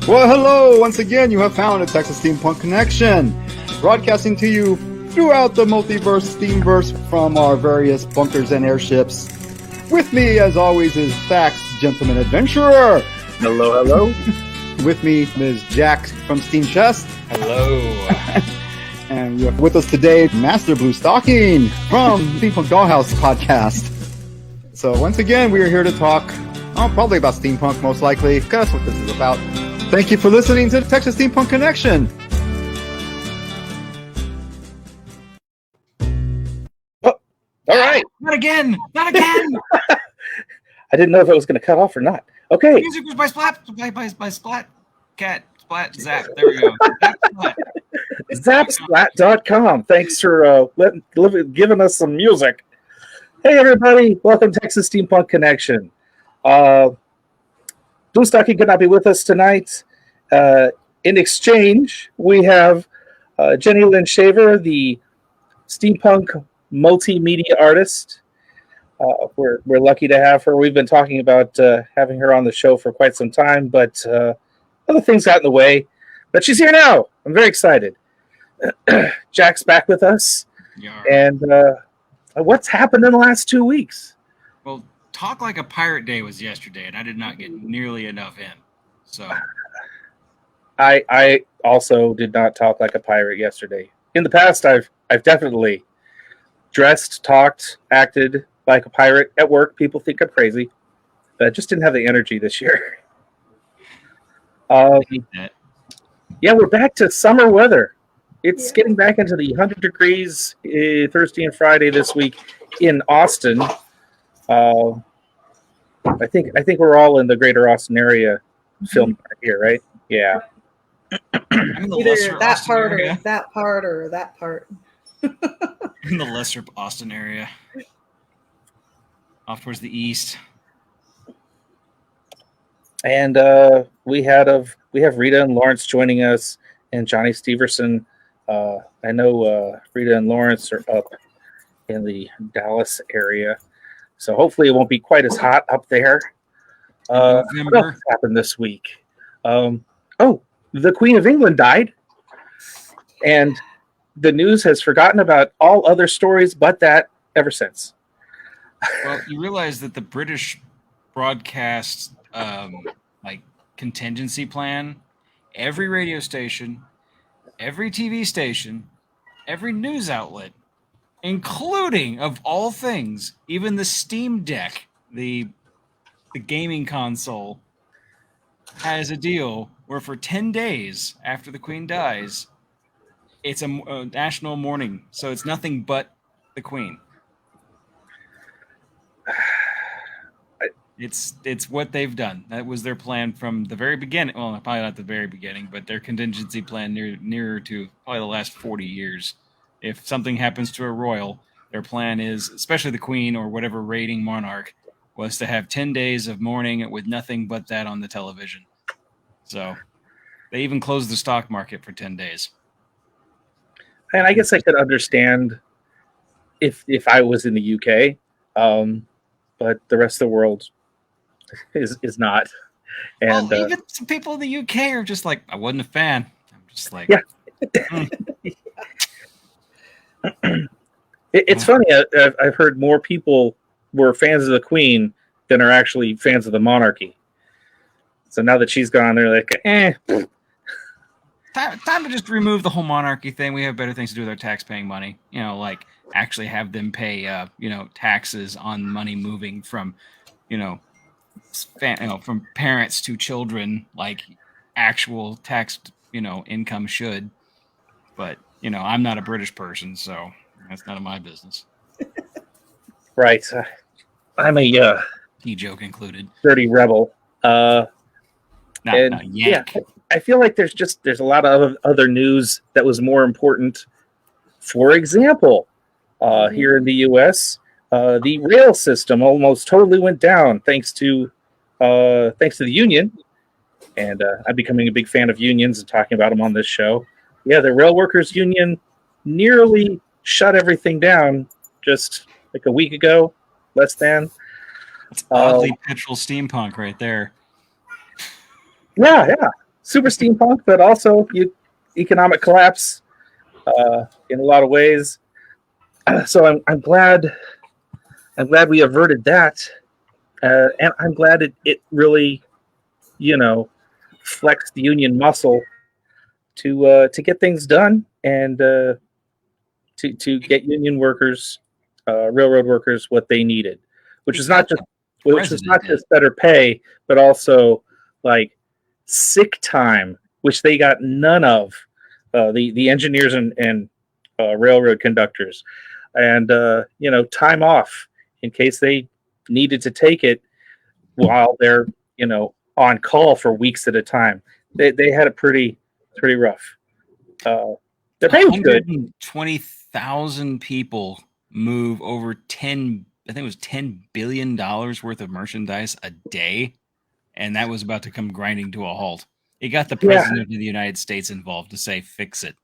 Well, hello! Once again, you have found a Texas Steampunk Connection, broadcasting to you throughout the multiverse Steamverse from our various bunkers and airships. With me, as always, is Thax, Gentleman Adventurer. Hello, hello. With me, Ms. Jack from Steam Chest. Hello. And you have with us today, Master Blue Stocking from Steampunk Dollhouse Podcast. So once again, we are here to talk, probably about steampunk, most likely, because that's what this is about. Thank you for listening to the Texas Steampunk Connection. Oh, all right. Not again. Not again. I didn't know if it was going to cut off or not. Okay. The music was by Splat Cat. Splat Zap. There we go. Zapsplat.com. Thanks for giving us some music. Hey, everybody. Welcome to Texas Steampunk Connection. Blue Stocking could not be with us tonight. In exchange, we have Jenny Lynn Shaver, the steampunk multimedia artist. We're lucky to have her. We've been talking about having her on the show for quite some time, but other things got in the way. But she's here now. I'm very excited. Jack's back with us. Yeah. And what's happened in the last 2 weeks? Well, Talk Like a Pirate Day was yesterday, and I did not get nearly enough in. So I also did not talk like a pirate yesterday. In the past, I've definitely dressed, talked, acted like a pirate at work. People think I'm crazy, but I just didn't have the energy this year. Yeah, we're back to summer weather. It's getting back into the 100 degrees Thursday and Friday this week in Austin. I think we're all in the greater Austin area filming right here, right? Yeah. I'm in the Either lesser that Austin part area. or that part or that part. In the lesser Austin area. Off towards the east. And we have Rita and Lawrence joining us, and Johnny Steverson. I know Rita and Lawrence are up in the Dallas area, so hopefully it won't be quite as hot up there. What else happened this week? The Queen of England died, and the news has forgotten about all other stories but that ever since. Well, you realize that the British broadcast contingency plan, every radio station, every TV station, every news outlet, including, of all things, even the Steam Deck, the gaming console, has a deal where for 10 days after the Queen dies, it's a national mourning. So it's nothing but the Queen. It's what they've done. That was their plan from the very beginning. Well, probably not the very beginning, but their contingency plan nearer to probably the last 40 years. If something happens to a royal, their plan is, especially the Queen or whatever reigning monarch, was to have 10 days of mourning with nothing but that on the television. So they even closed the stock market for 10 days. And I guess I could understand if I was in the UK, but the rest of the world is not. And even some people in the UK are just like, I wasn't a fan. I'm just like, yeah. It's funny. I've heard more people were fans of the Queen than are actually fans of the monarchy. So now that she's gone, they're like, Time to just remove the whole monarchy thing. We have better things to do with our tax-paying money. Like actually have them pay, taxes on money moving from, from parents to children, like actual tax, income should. But I'm not a British person, so that's none of my business. Right. I'm a Tea joke included. dirty rebel. Not yank. Yeah, I feel like there's a lot of other news that was more important. For example, here in the U.S., the rail system almost totally went down thanks to the union. And I'm becoming a big fan of unions and talking about them on this show. Yeah, the Rail Workers Union nearly shut everything down just like a week ago, less than. It's oddly petrol steampunk right there. Yeah. super steampunk, but also economic collapse in a lot of ways. So I'm glad we averted that, and I'm glad it really, flexed the union muscle to get things done and to get union workers, railroad workers, what they needed, which was not just better pay, but also like sick time, which they got none of. The engineers and railroad conductors, and time off in case they needed to take it while they're on call for weeks at a time. They had it pretty rough. Their pay was good. 120,000 people move over I think it was $10 billion worth of merchandise a day, and that was about to come grinding to a halt. It got the president of the United States involved to say, fix it.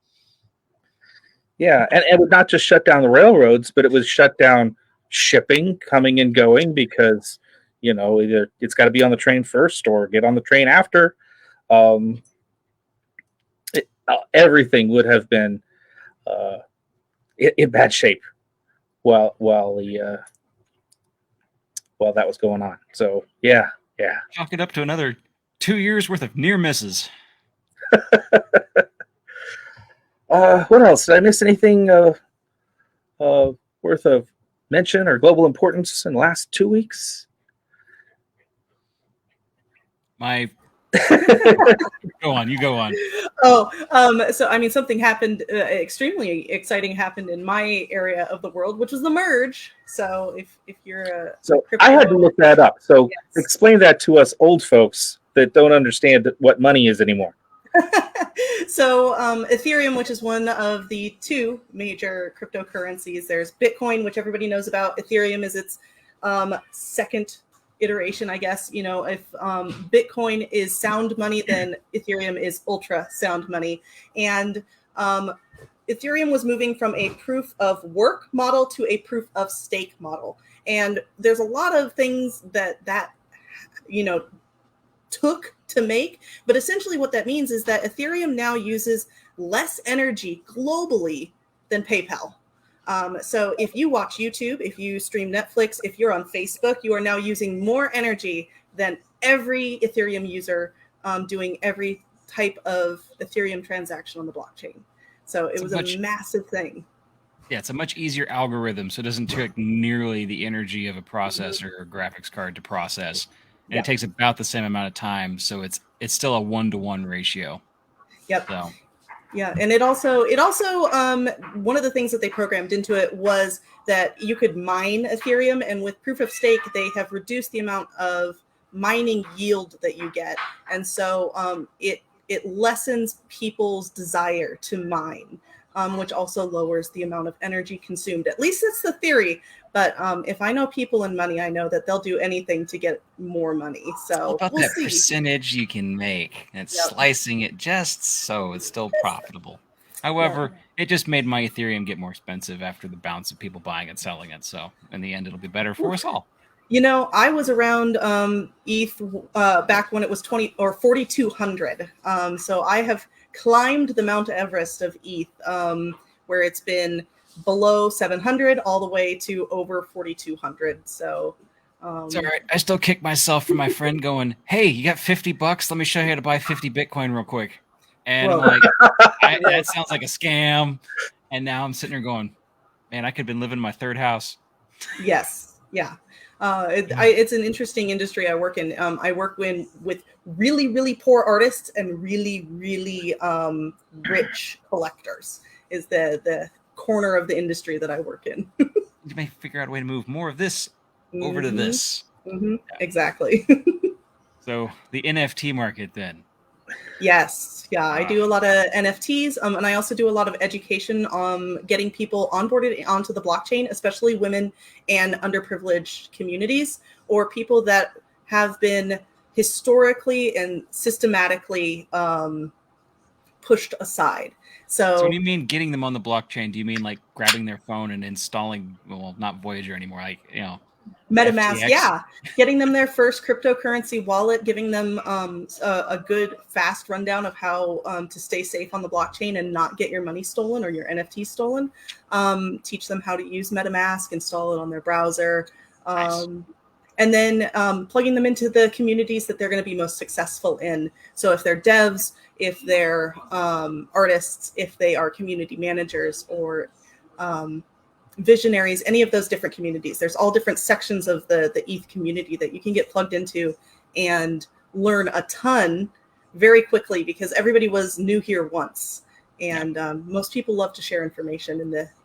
Yeah, and it would not just shut down the railroads, but it was shut down shipping coming and going because, either it's got to be on the train first or get on the train after. Everything would have been in bad shape while that was going on. So, yeah. Chalk it up to another 2 years worth of near misses. What else? Did I miss anything worth of mention or global importance in the last 2 weeks? You go on. So I mean, something happened extremely exciting happened in my area of the world, which was the merge. So if you're I had to look that up. So yes. Explain that to us old folks that don't understand what money is anymore. So Ethereum, which is one of the two major cryptocurrencies, there's Bitcoin, which everybody knows about. Ethereum is its second iteration, I guess. If Bitcoin is sound money, then Ethereum is ultra sound money. And Ethereum was moving from a proof of work model to a proof of stake model. And there's a lot of things that took to make, but essentially what that means is that Ethereum now uses less energy globally than PayPal. So if you watch YouTube, if you stream Netflix, if you're on Facebook, you are now using more energy than every Ethereum user doing every type of Ethereum transaction on the blockchain. So it was a massive thing. Yeah, it's a much easier algorithm, so it doesn't take nearly the energy of a processor or graphics card to process. And it takes about the same amount of time, so it's still a 1-to-1 ratio. Yep. So. Yeah, and it also one of the things that they programmed into it was that you could mine Ethereum, and with proof of stake, they have reduced the amount of mining yield that you get, and so it lessens people's desire to mine, which also lowers the amount of energy consumed. At least that's the theory. But if I know people and money, I know that they'll do anything to get more money. So about that percentage you can make and slicing it just so it's still profitable. However, it just made my Ethereum get more expensive after the bounce of people buying and selling it. So in the end, it'll be better for us all. I was around ETH back when it was 20 or 4,200. So I have climbed the Mount Everest of ETH, where it's been below 700 all the way to over 4,200. So it's all right. I still kick myself for my friend going, "Hey, you got $50? Let me show you how to buy 50 Bitcoin real quick." And I'm like, that sounds like a scam. And now I'm sitting there going, man, I could have been living in my third house. Yes. Yeah. It's an interesting industry I work in. I work with really, really poor artists and really, really rich collectors is the corner of the industry that I work in. You may figure out a way to move more of this over to this. Mm-hmm. Yeah. Exactly. So the NFT market then. Yes. Yeah. I do a lot of NFTs. And I also do a lot of education on getting people onboarded onto the blockchain, especially women and underprivileged communities or people that have been historically and systematically pushed aside. So when you mean getting them on the blockchain, do you mean like grabbing their phone and installing, well, not Voyager anymore, like, MetaMask, FTX. yeah, getting them their first cryptocurrency wallet, giving them a good fast rundown of how to stay safe on the blockchain and not get your money stolen or your NFT stolen. Teach them how to use MetaMask, install it on their browser, Nice. and then plugging them into the communities that they're going to be most successful in. So if they're devs, if they're artists, if they are community managers or visionaries, any of those different communities. There's all different sections of the ETH community that you can get plugged into and learn a ton very quickly, because everybody was new here once. And most people love to share information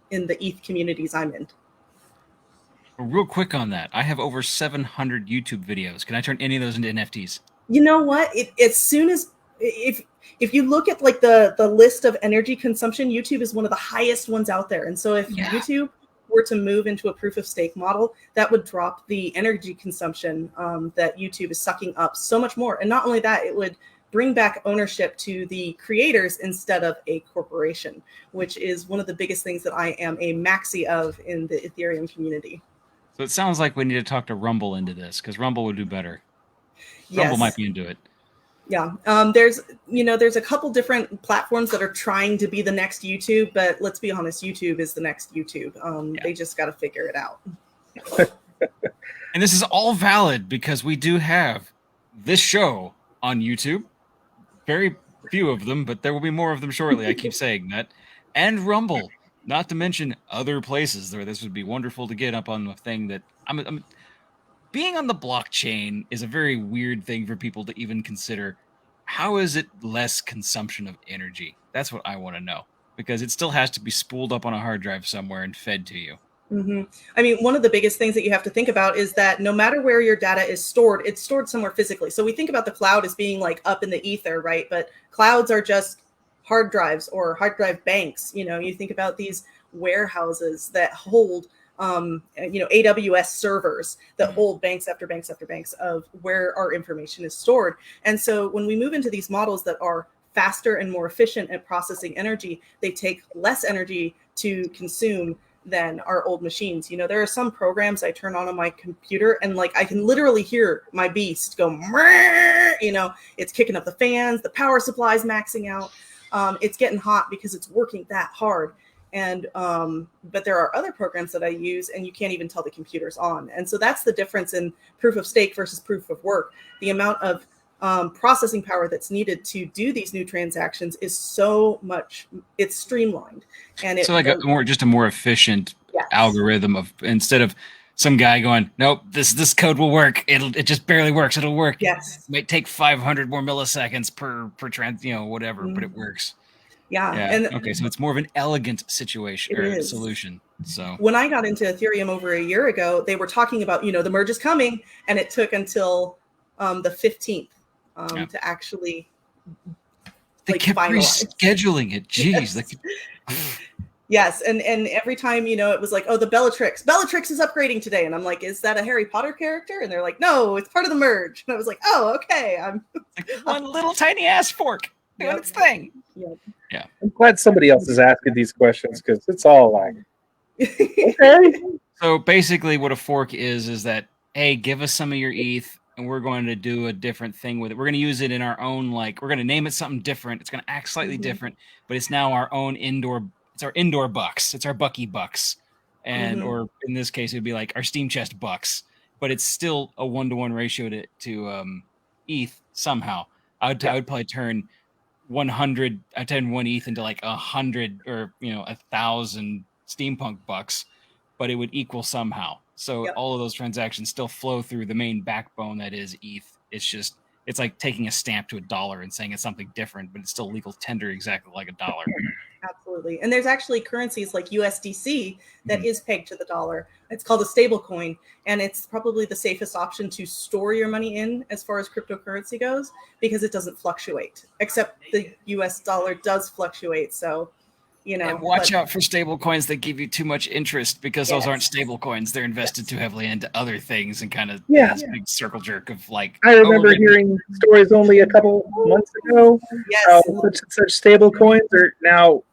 in the ETH communities I'm in. Real quick on that, I have over 700 YouTube videos. Can I turn any of those into NFTs? You know what? As soon as if you look at like the list of energy consumption, YouTube is one of the highest ones out there. And so if YouTube were to move into a proof of stake model, that would drop the energy consumption that YouTube is sucking up so much more. And not only that, it would bring back ownership to the creators instead of a corporation, which is one of the biggest things that I am a maxi of in the Ethereum community. So it sounds like we need to talk to Rumble into this, because Rumble would do better. Yes. Rumble might be into it. Yeah, there's a couple different platforms that are trying to be the next YouTube, but let's be honest, YouTube is the next YouTube. They just got to figure it out. And this is all valid because we do have this show on YouTube. Very few of them, but there will be more of them shortly. I keep saying that. And Rumble, not to mention other places where this would be wonderful to get up on the thing that I'm being on the blockchain is a very weird thing for people to even consider. How is it less consumption of energy? That's what I want to know, because it still has to be spooled up on a hard drive somewhere and fed to you. Mm-hmm. I mean, one of the biggest things that you have to think about is that no matter where your data is stored, it's stored somewhere physically. So we think about the cloud as being like up in the ether, right? But clouds are just hard drives or hard drive banks. You think about these warehouses that hold AWS servers that hold banks after banks after banks of where our information is stored. And so when we move into these models that are faster and more efficient at processing energy, they take less energy to consume than our old machines. There are some programs I turn on my computer and like I can literally hear my beast go, it's kicking up the fans, the power supply is maxing out. It's getting hot because it's working that hard. And but there are other programs that I use and you can't even tell the computer's on. And so that's the difference in proof of stake versus proof of work. The amount of processing power that's needed to do these new transactions is so much, it's streamlined. And it's so like a more efficient algorithm of, instead of some guy going, nope, this code will work. It just barely works. It'll work. Yes. It might take 500 more milliseconds per trans, whatever, but it works. Yeah. And okay, so it's more of an elegant situation or solution. So when I got into Ethereum over a year ago, they were talking about, the merge is coming, and it took until the 15th to actually they kept rescheduling it. Jeez. Yes, and every time, it was like, oh, the Bellatrix is upgrading today. And I'm like, is that a Harry Potter character? And they're like, no, it's part of the merge. And I was like, oh, okay. I'm like one little tiny ass fork doing its thing. Yeah. I'm glad somebody else is asking these questions because it's all like, okay. So basically what a fork is that, hey, give us some of your ETH and we're going to do a different thing with it. We're going to use it in our own, we're going to name it something different. It's going to act slightly different, but it's now our own it's our indoor bucks. It's our Bucky bucks. And, or in this case, it would be like our Steam Chest bucks, but it's still a 1-to-1 ratio to ETH somehow. I would probably turn 100, I turn 1 ETH into like 100 or 1,000 Steampunk bucks, but it would equal somehow. So all of those transactions still flow through the main backbone that is ETH. It's like taking a stamp to $1 and saying it's something different, but it's still legal tender exactly like $1. Absolutely. And there's actually currencies like USDC that is pegged to the dollar. It's called a stable coin, and it's probably the safest option to store your money in as far as cryptocurrency goes, because it doesn't fluctuate, except the US dollar does fluctuate. So, and watch out for stable coins that give you too much interest, because those aren't stable coins. They're invested too heavily into other things and kind of this big circle jerk of like. I remember hearing stories only a couple months ago. Yes. Such stable coins are now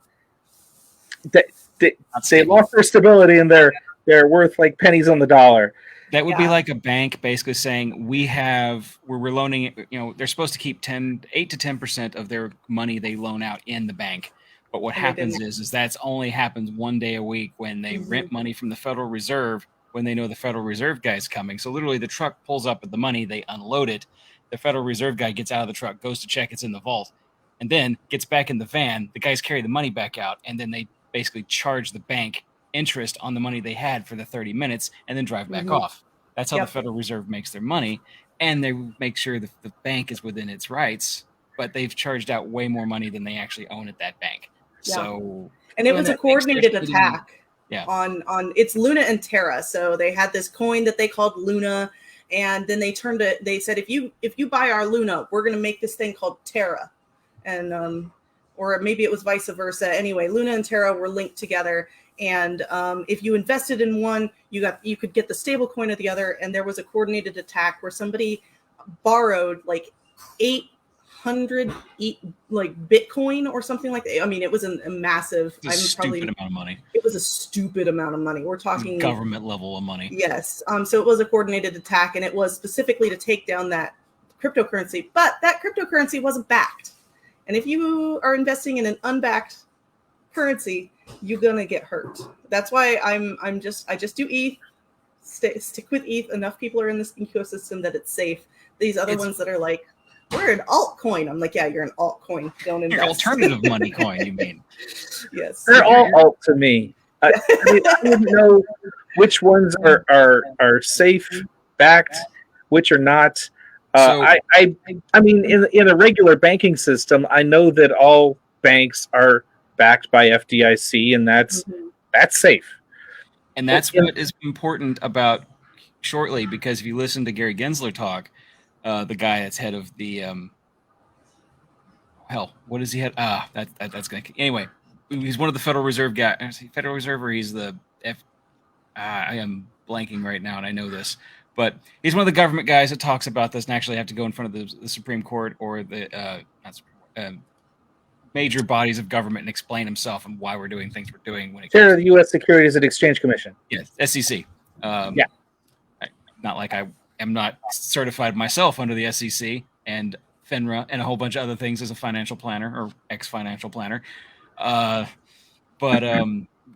they lost their stability and they're worth like pennies on the dollar. That would be like a bank basically saying we're loaning it. They're supposed to keep 8 to 10% of their money they loan out in the bank. But what happens is that's only happens one day a week when they rent money from the Federal Reserve when they know the Federal Reserve guy is coming. So literally the truck pulls up with the money, they unload it. The Federal Reserve guy gets out of the truck, goes to check it's in the vault, and then gets back in the van. The guys carry the money back out, and then they basically charge the bank interest on the money they had for the 30 minutes and then drive back off. That's how the Federal Reserve makes their money, and they make sure that the bank is within its rights, but they've charged out way more money than they actually own at that bank. So, and it was a coordinated attack Yeah. on it's Luna and Terra. So they had this coin that they called Luna, and then they turned it. They said, if you buy our Luna, we're going to make this thing called Terra, and or maybe it was vice versa. Anyway, Luna and Terra were linked together, and if you invested in one, you could get the stable coin of the other. And there was a coordinated attack where somebody borrowed like 800 like Bitcoin or something like that. I mean, it was a massive, stupid amount of money. It was a stupid amount of money. We're talking government level of money. Yes. So it was a coordinated attack, and it was specifically to take down that cryptocurrency. But that cryptocurrency wasn't backed. And if you are investing in an unbacked currency, you're gonna get hurt. That's why I just do ETH. Stick with ETH. Enough people are in this ecosystem that it's safe. These other ones that are like, we're an altcoin. I'm like, yeah, you're an altcoin. Don't invest. You're alternative money coin, you mean? Yes. They're all alt to me. I don't know which ones are safe, backed, which are not. I mean, in a regular banking system, I know that all banks are backed by FDIC, and that's safe. And that's what is important about Shortly, because if you listen to Gary Gensler talk, the guy that's head of the what is he head? That's gonna anyway. He's one of the Federal Reserve guys. Federal Reserve, or he's the I am blanking right now, and I know this, but he's one of the government guys that talks about this and actually have to go in front of the Supreme Court or the major bodies of government and explain himself and why we're doing things we're doing when it comes to the U.S. Securities and Exchange Commission. Yes, SEC. Not like I am not certified myself under the SEC and FINRA and a whole bunch of other things as a financial planner or ex-financial planner. But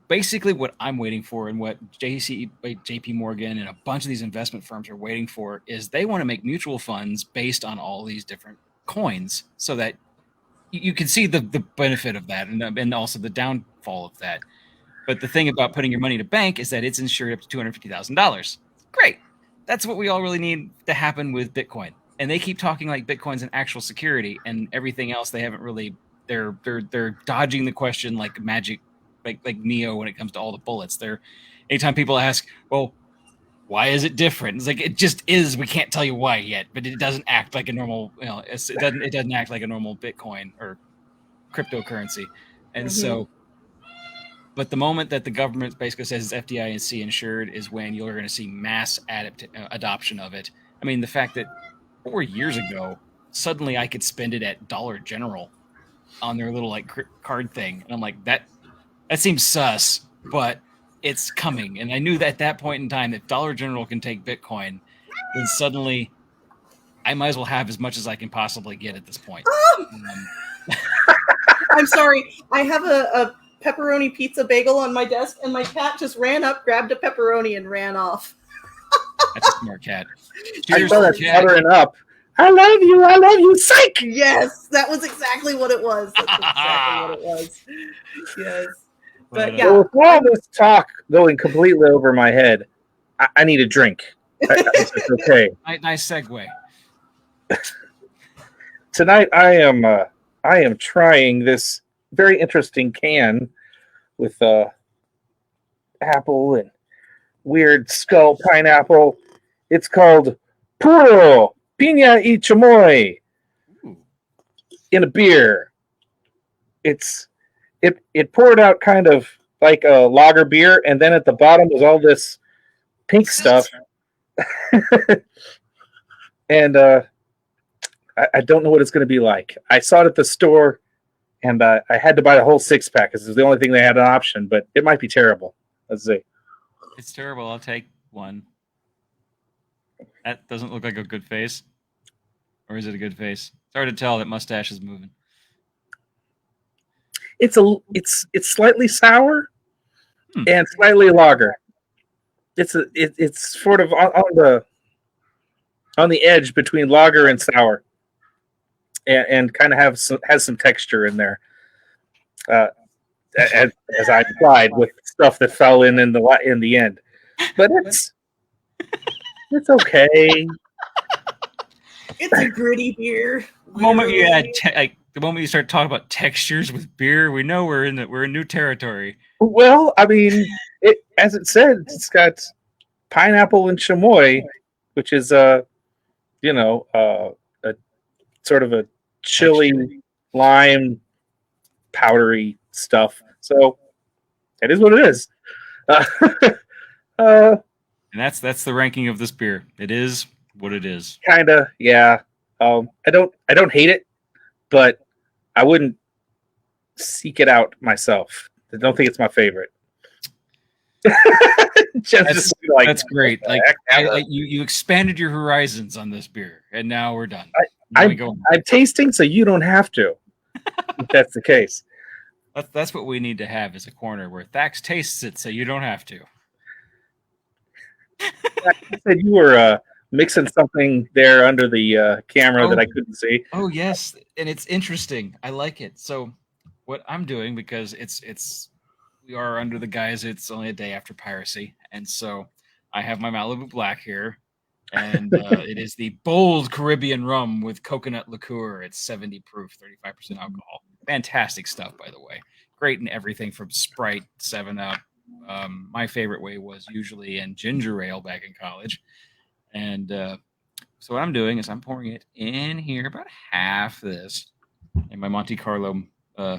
basically what I'm waiting for and what JP Morgan and a bunch of these investment firms are waiting for is they want to make mutual funds based on all these different coins so that you can see the benefit of that and also the downfall of that. But the thing about putting your money in a bank is that it's insured up to $250,000. Great. That's what we all really need to happen with Bitcoin. And they keep talking like Bitcoin's an actual security, and everything else they haven't really. They're dodging the question like magic, like Neo when it comes to all the bullets. Anytime people ask, well, why is it different? It's like it just is. We can't tell you why yet, but it doesn't act like a normal. It doesn't act like a normal Bitcoin or cryptocurrency, and so. But the moment that the government basically says it's FDIC insured is when you're going to see mass adoption of it. I mean, the fact that 4 years ago, suddenly I could spend it at Dollar General on their little like card thing, and I'm like, that seems sus, but it's coming. And I knew that at that point in time, if Dollar General can take Bitcoin, then suddenly I might as well have as much as I can possibly get at this point. I'm sorry. I have a pepperoni pizza bagel on my desk, and my cat just ran up, grabbed a pepperoni, and ran off. That's a smart cat. Cheers, I saw that fluttering up. I love you, psych! Yes, that was exactly what it was. That's exactly what it was. Yes. But yeah. Well, with all this talk going completely over my head, I need a drink. It's okay. Nice segue. Tonight I am trying this very interesting can with apple and weird skull pineapple. It's called Puro Piña y Chamoy in a beer. It poured out kind of like a lager beer, and then at the bottom was all this pink stuff. And I don't know what it's going to be like. I saw it at the store, and I had to buy the whole 6-pack because it was the only thing they had an option, but it might be terrible. Let's see. It's terrible. I'll take one. That doesn't look like a good face. Or is it a good face? It's hard to tell. That mustache is moving. It's slightly sour and slightly lager. It's sort of on the edge between lager and sour, and kind of has some texture in there. As I implied, with stuff that fell in the end, but it's okay. It's a gritty beer. The moment you add the moment you start talking about textures with beer, we know we're in new territory. Well, I mean, as it said, it's got pineapple and chamoy, which is a sort of a chili lime powdery stuff. So it is what it is. And that's the ranking of this beer. It is what it is. Kinda, yeah. I don't hate it, but I wouldn't seek it out myself. I don't think it's my favorite. That's great. Like you expanded your horizons on this beer, and now we're done. I'm tasting, so you don't have to. If that's the case. That's what we need to have is a corner where Thax tastes it, so you don't have to. You said you were mixing something there under the camera that I couldn't see. Oh yes, and it's interesting. I like it. So what I'm doing, because we are under the guise it's only a day after piracy, and so I have my Malibu Black here, and it is the bold Caribbean rum with coconut liqueur. It's 70 proof, 35% alcohol. Fantastic stuff, by the way. Great in everything from Sprite, 7-Up. My favorite way was usually in ginger ale back in college. And so what I'm doing is I'm pouring it in here, about half this, in my Monte Carlo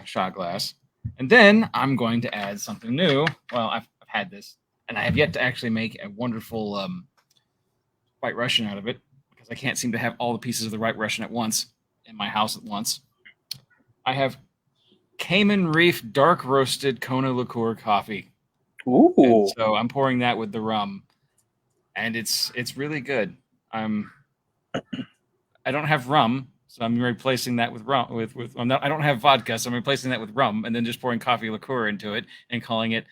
shot glass. And then I'm going to add something new. Well, I've had this, and I have yet to actually make a wonderful White Russian out of it, because I can't seem to have all the pieces of the White Russian at once in my house at once. I have Cayman Reef dark roasted Kona liqueur coffee. Ooh! And so I'm pouring that with the rum, and it's really good. I don't have rum, so I'm replacing that with rum. I don't have vodka, so I'm replacing that with rum, and then just pouring coffee liqueur into it and calling it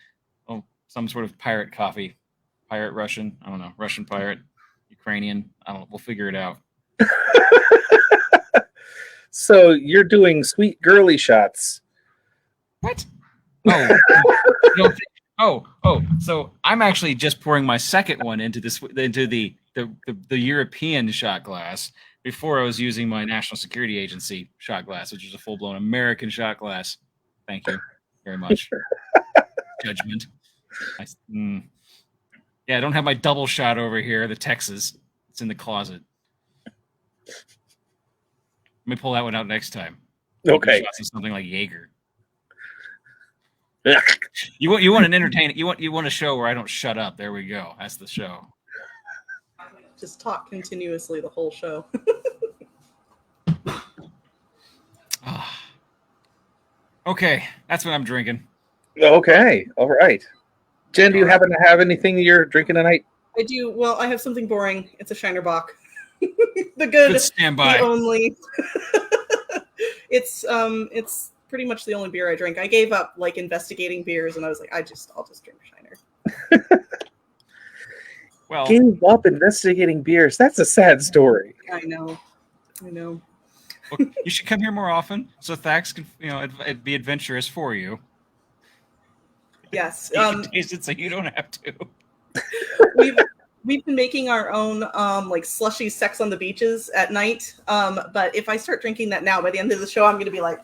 some sort of pirate coffee, pirate Russian. I don't know, Russian pirate, Ukrainian. I don't know. We'll figure it out. So you're doing sweet girly shots. What? So I'm actually just pouring my second one into the European shot glass. Before I was using my National Security Agency shot glass, which is a full-blown American shot glass. Thank you very much. Judgment. Yeah, I don't have my double shot over here, the Texas. It's in the closet. Let me pull that one out next time. Okay. Something like Jaeger. You want an entertaining? You want a show where I don't shut up? There we go. That's the show. Just talk continuously the whole show. Okay, that's what I'm drinking. Okay, all right. Jen, do you happen to have anything you're drinking tonight? I do. Well, I have something boring. It's a Shiner Bock. The good standby. The only. It's pretty much the only beer I drink. I gave up like investigating beers, and I was like, I'll just drink Shiner. Well, gave up investigating beers. That's a sad story. I know. Well, you should come here more often, so Thax can, it'd be adventurous for you. Yes. You can taste it, so you don't have to. We've been making our own like slushy sex on the beaches at night. But if I start drinking that now, by the end of the show, I'm going to be like.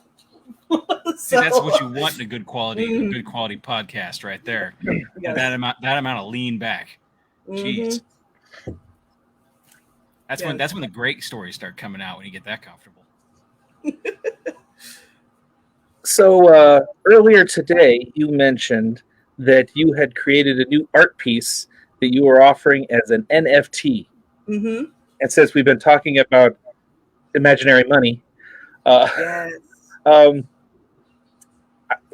See, that's what you want in a good quality podcast, right there. Yes. That amount of lean back. Jeez. That's when the great stories start coming out, when you get that comfortable. So earlier today, you mentioned that you had created a new art piece that you were offering as an NFT. Mm-hmm. And since we've been talking about imaginary money, yes.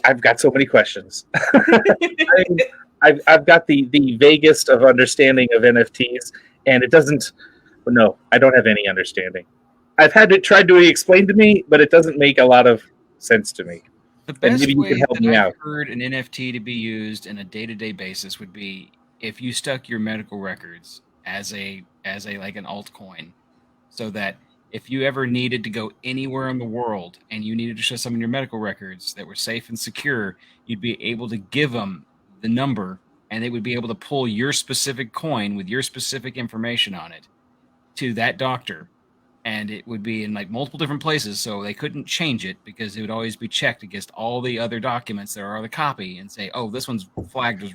I've got so many questions. I've got the vaguest of understanding of NFTs, and it doesn't. No, I don't have any understanding. I've had it tried to be explained to me, but it doesn't make a lot of sense to me. The best maybe you can way help that me I've out. heard an NFT to be used in a day-to-day basis would be if you stuck your medical records as a like an altcoin, so that if you ever needed to go anywhere in the world and you needed to show some of your medical records that were safe and secure, you'd be able to give them the number, and they would be able to pull your specific coin with your specific information on it to that doctor, and it would be in like multiple different places, so they couldn't change it because it would always be checked against all the other documents that are the copy and say, oh, this one's flagged as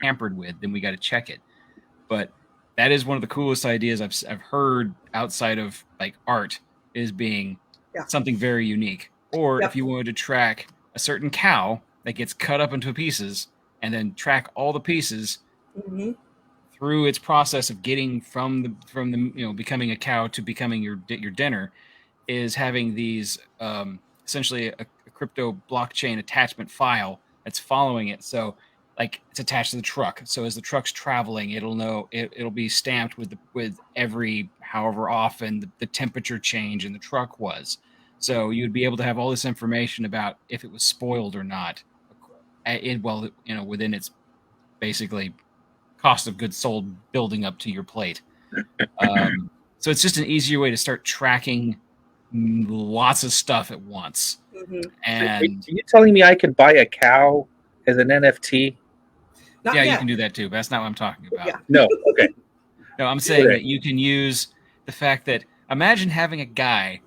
tampered with, then we got to check it. But that is one of the coolest ideas I've heard outside of like art, is being something very unique. Or if you wanted to track a certain cow that gets cut up into pieces and then track all the pieces through its process of getting from the becoming a cow to becoming your dinner, is having these essentially a crypto blockchain attachment file that's following it. So like it's attached to the truck. So as the truck's traveling, it'll know it'll be stamped with every however often the temperature change in the truck was. So you'd be able to have all this information about if it was spoiled or not, within its basically cost of goods sold building up to your plate. So it's just an easier way to start tracking lots of stuff at once. And are you telling me I could buy a cow as an NFT? Not yet. You can do that too, but that's not what I'm talking about. Yeah. No, okay. No, I'm saying that you can use the fact that imagine having a guy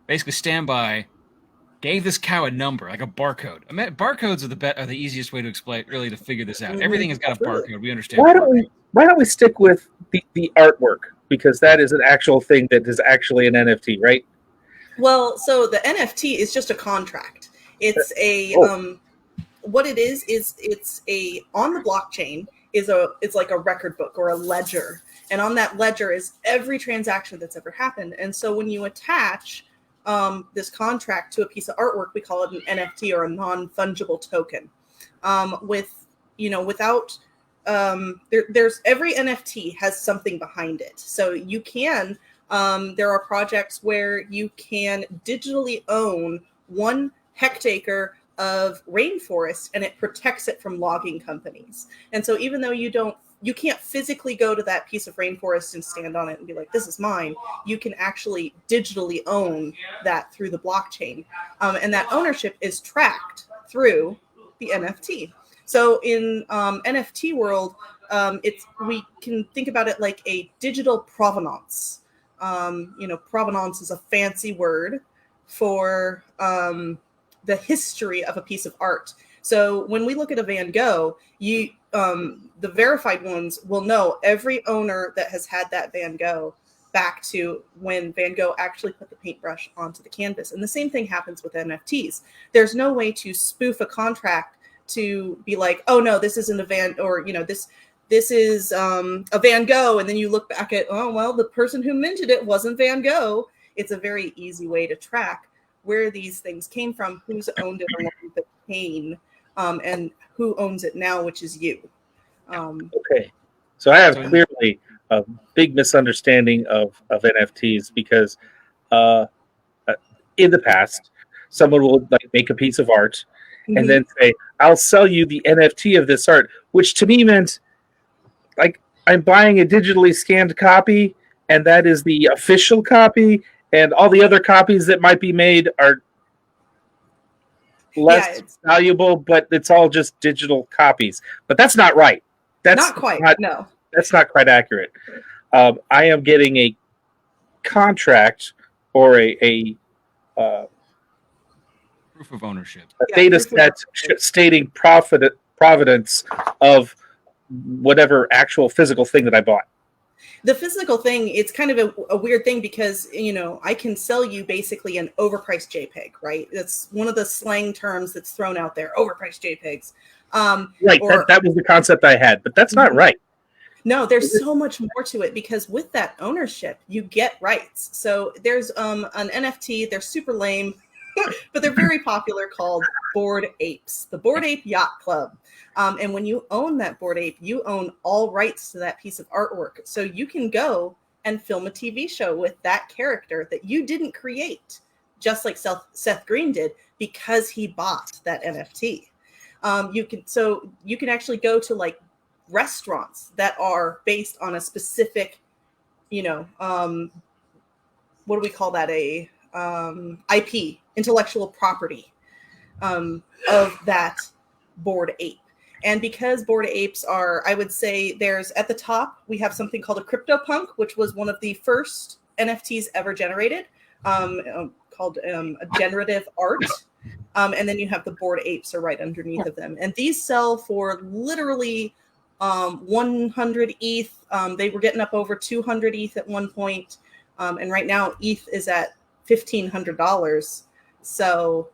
basically stand by, gave this cow a number, like a barcode. Barcodes are the easiest way to explain, really, to figure this out. Everything has got a barcode. We understand. Why don't we stick with the artwork, because that is an actual thing that is actually an NFT, right? Well, so the NFT is just a contract. It's what it is it's a on the blockchain it's like a record book or a ledger, and on that ledger is every transaction that's ever happened. And so when you attach this contract to a piece of artwork, we call it an NFT, or a non-fungible token. Without there's every NFT has something behind it. So you can there are projects where you can digitally own 1 hectare of rainforest, and it protects it from logging companies. And so even though you can't physically go to that piece of rainforest and stand on it and be like, this is mine, you can actually digitally own that through the blockchain. And that ownership is tracked through the NFT. So in NFT world, we can think about it like a digital provenance. Provenance is a fancy word for the history of a piece of art. So when we look at a Van Gogh, the verified ones will know every owner that has had that Van Gogh back to when Van Gogh actually put the paintbrush onto the canvas. And the same thing happens with NFTs. There's no way to spoof a contract to be like, oh no, this isn't a Van, or this is a Van Gogh, and then you look back at, oh well, the person who minted it wasn't Van Gogh. It's a very easy way to track where these things came from, who's owned it along the chain, and who owns it now, which is you. Okay, so I have clearly a big misunderstanding of NFTs, because in the past, someone will make a piece of art and then say, I'll sell you the NFT of this art, which to me meant like I'm buying a digitally scanned copy, and that is the official copy, and all the other copies that might be made are less valuable, but it's all just digital copies. But that's not right. That's not quite. No, that's not quite accurate. I am getting a contract or a proof of ownership, a data set stating provenance of whatever actual physical thing that I bought. The physical thing, it's kind of a weird thing, because I can sell you basically an overpriced JPEG, right? That's one of the slang terms that's thrown out there, overpriced JPEGs. Right, that was the concept I had, but that's not right. No, there's so much more to it, because with that ownership, you get rights. So there's an NFT, they're super lame. but they're very popular, called Bored Apes, the Bored Ape Yacht Club. And when you own that Bored Ape, you own all rights to that piece of artwork. So you can go and film a TV show with that character that you didn't create, just like Seth Green did, because he bought that NFT. You can actually go to like restaurants that are based on a specific, what do we call that? IP, intellectual property, of that Bored Ape. And because Bored Apes are, I would say there's at the top, we have something called a CryptoPunk, which was one of the first NFTs ever generated, called a generative art. And then you have the Bored Apes are right underneath of them. And these sell for literally 100 ETH. They were getting up over 200 ETH at one point. And right now ETH is at $1,500. So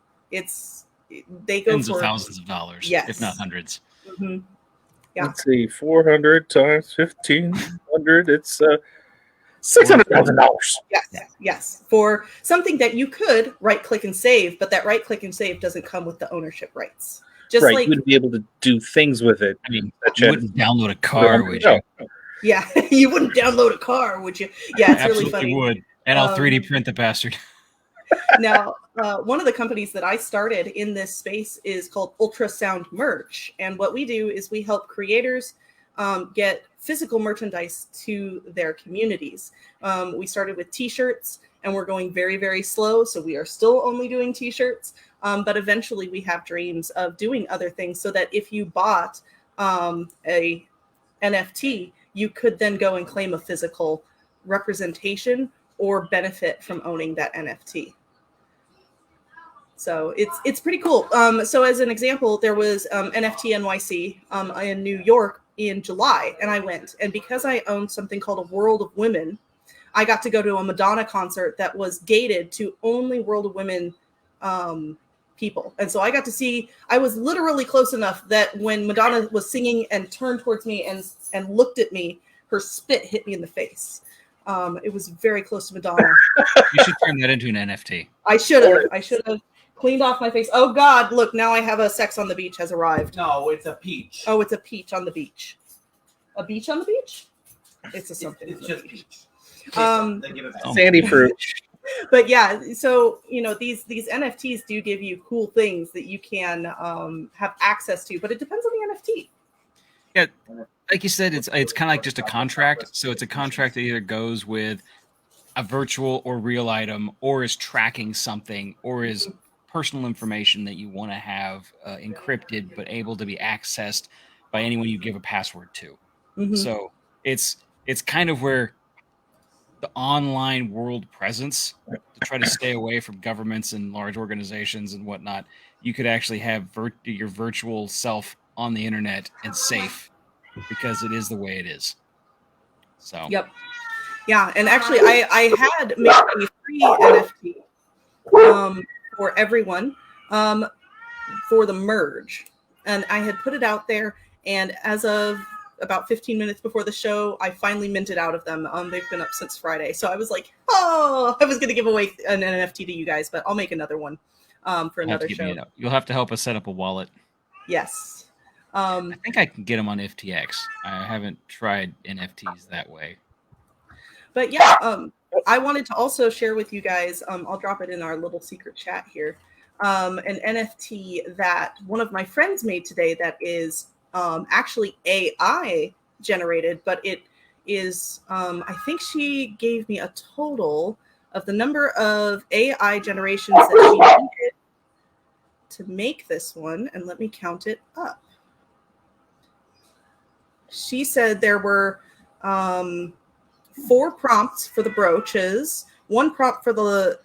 they go tens for of thousands of dollars, yes, if not hundreds. Mm-hmm. Yeah. Let's see, 400 times 1,500. It's $600,000. Yes. For something that you could right click and save, but that right click and save doesn't come with the ownership rights. Just right, like you wouldn't be able to do things with it. I mean, you wouldn't download a car, would you? yeah, you wouldn't download a car, would you? Yeah, it's Absolutely really funny. would. And I'll 3D print the bastard. Now, one of the companies that I started in this space is called Ultrasound Merch. And what we do is we help creators get physical merchandise to their communities. We started with t-shirts, and we're going very, very slow. So we are still only doing t-shirts. But eventually we have dreams of doing other things so that if you bought a NFT, you could then go and claim a physical representation or benefit from owning that NFT. So it's pretty cool. So as an example, there was NFT NYC in New York in July, and I went. And because I owned something called a World of Women, I got to go to a Madonna concert that was gated to only World of Women people. And so I got to see, I was literally close enough that when Madonna was singing and turned towards me and looked at me, her spit hit me in the face. It was very close to Madonna. You should turn that into an NFT. I should have cleaned off my face. Oh God, look, now I have a Sex on the Beach has arrived. No, it's a peach. Oh, it's a peach on the beach. A beach on the beach? It's a something. It's just peach. They give it back. Sandy fruit. But yeah, so these NFTs do give you cool things that you can have access to, but it depends on the NFT. Yeah, like you said, it's kind of like just a contract. So it's a contract that either goes with a virtual or real item, or is tracking something, or is personal information that you want to have encrypted but able to be accessed by anyone you give a password to. Mm-hmm. So it's kind of where the online world presence, to try to stay away from governments and large organizations and whatnot, you could actually have your virtual self on the internet and safe, because it is the way it is. So yep. Yeah, and actually I had made a free NFT for everyone for the merge, and I had put it out there, and as of about 15 minutes before the show, I finally minted out of them. They've been up since Friday, so I was like, I was going to give away an NFT to you guys, but I'll make another one for another show. You'll have to help us set up a wallet. Yes. I think I can get them on FTX. I haven't tried NFTs that way. But yeah, I wanted to also share with you guys, I'll drop it in our little secret chat here, an NFT that one of my friends made today that is actually AI generated, but it is, I think she gave me a total of the number of AI generations that she needed to make this one, and let me count it up. She said there were 4 prompts for the brooches, 1 prompt for the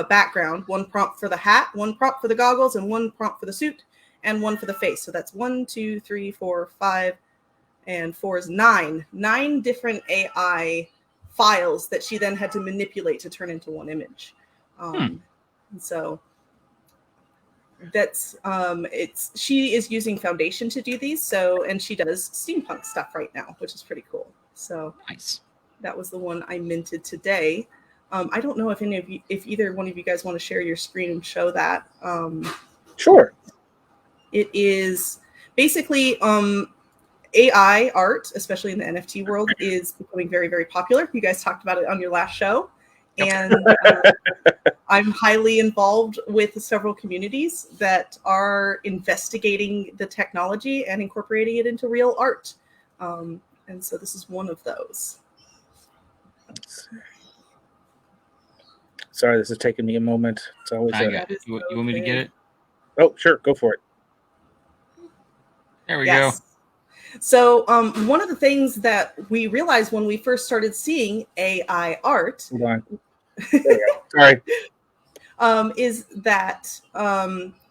background, 1 prompt for the hat, 1 prompt for the goggles, and 1 prompt for the suit, and 1 for the face. So that's 1, 2, 3, 4, 5, and 4 is 9. 9 different AI files that she then had to manipulate to turn into one image. And so that's she is using Foundation to do these. So, and she does steampunk stuff right now, which is pretty cool. So nice. That was the one I minted today. I don't know if if either one of you guys want to share your screen and show that. Sure. It is basically AI art, especially in the NFT world, is becoming very, very popular. You guys talked about it on your last show. And I'm highly involved with several communities that are investigating the technology and incorporating it into real art. And so this is one of those. Sorry, this is taking me a moment. It's always I got it. You want me to get it? Oh, sure. Go for it. There we go. So one of the things that we realized when we first started seeing AI art Hold on. There you go. Sorry. is that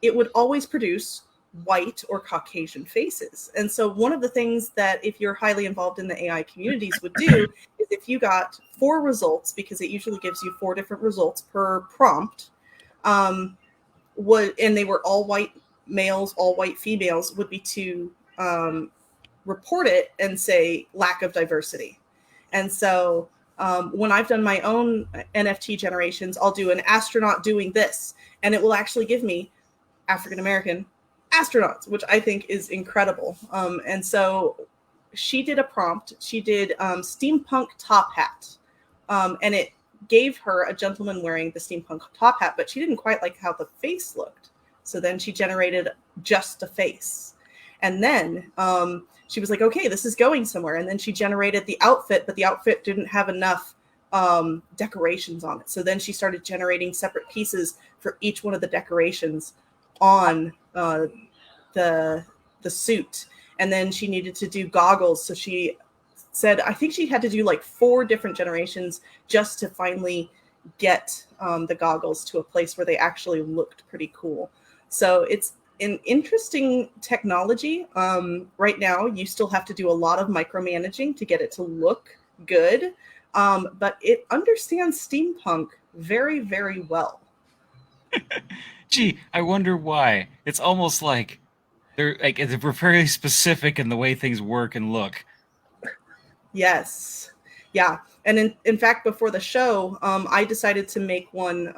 it would always produce white or Caucasian faces. And so one of the things that if you're highly involved in the AI communities would do is if you got 4 results, because it usually gives you 4 different results per prompt, and they were all white males, all white females, would be to report it and say lack of diversity. And so when I've done my own NFT generations, I'll do an astronaut doing this, and it will actually give me African-American astronauts, which I think is incredible. And so she did a prompt. She did steampunk top hat, and it gave her a gentleman wearing the steampunk top hat, but she didn't quite like how the face looked. So then she generated just a face. And then she was like, okay, this is going somewhere. And then she generated the outfit, but the outfit didn't have enough decorations on it. So then she started generating separate pieces for each one of the decorations on the suit. And then she needed to do goggles. So she said, I think she had to do like 4 different generations just to finally get the goggles to a place where they actually looked pretty cool. So it's an interesting technology. Right now, you still have to do a lot of micromanaging to get it to look good, but it understands steampunk very, very well. Gee, I wonder why. It's almost like they're very specific in the way things work and look. Yes. Yeah. And in fact, before the show, I decided to make one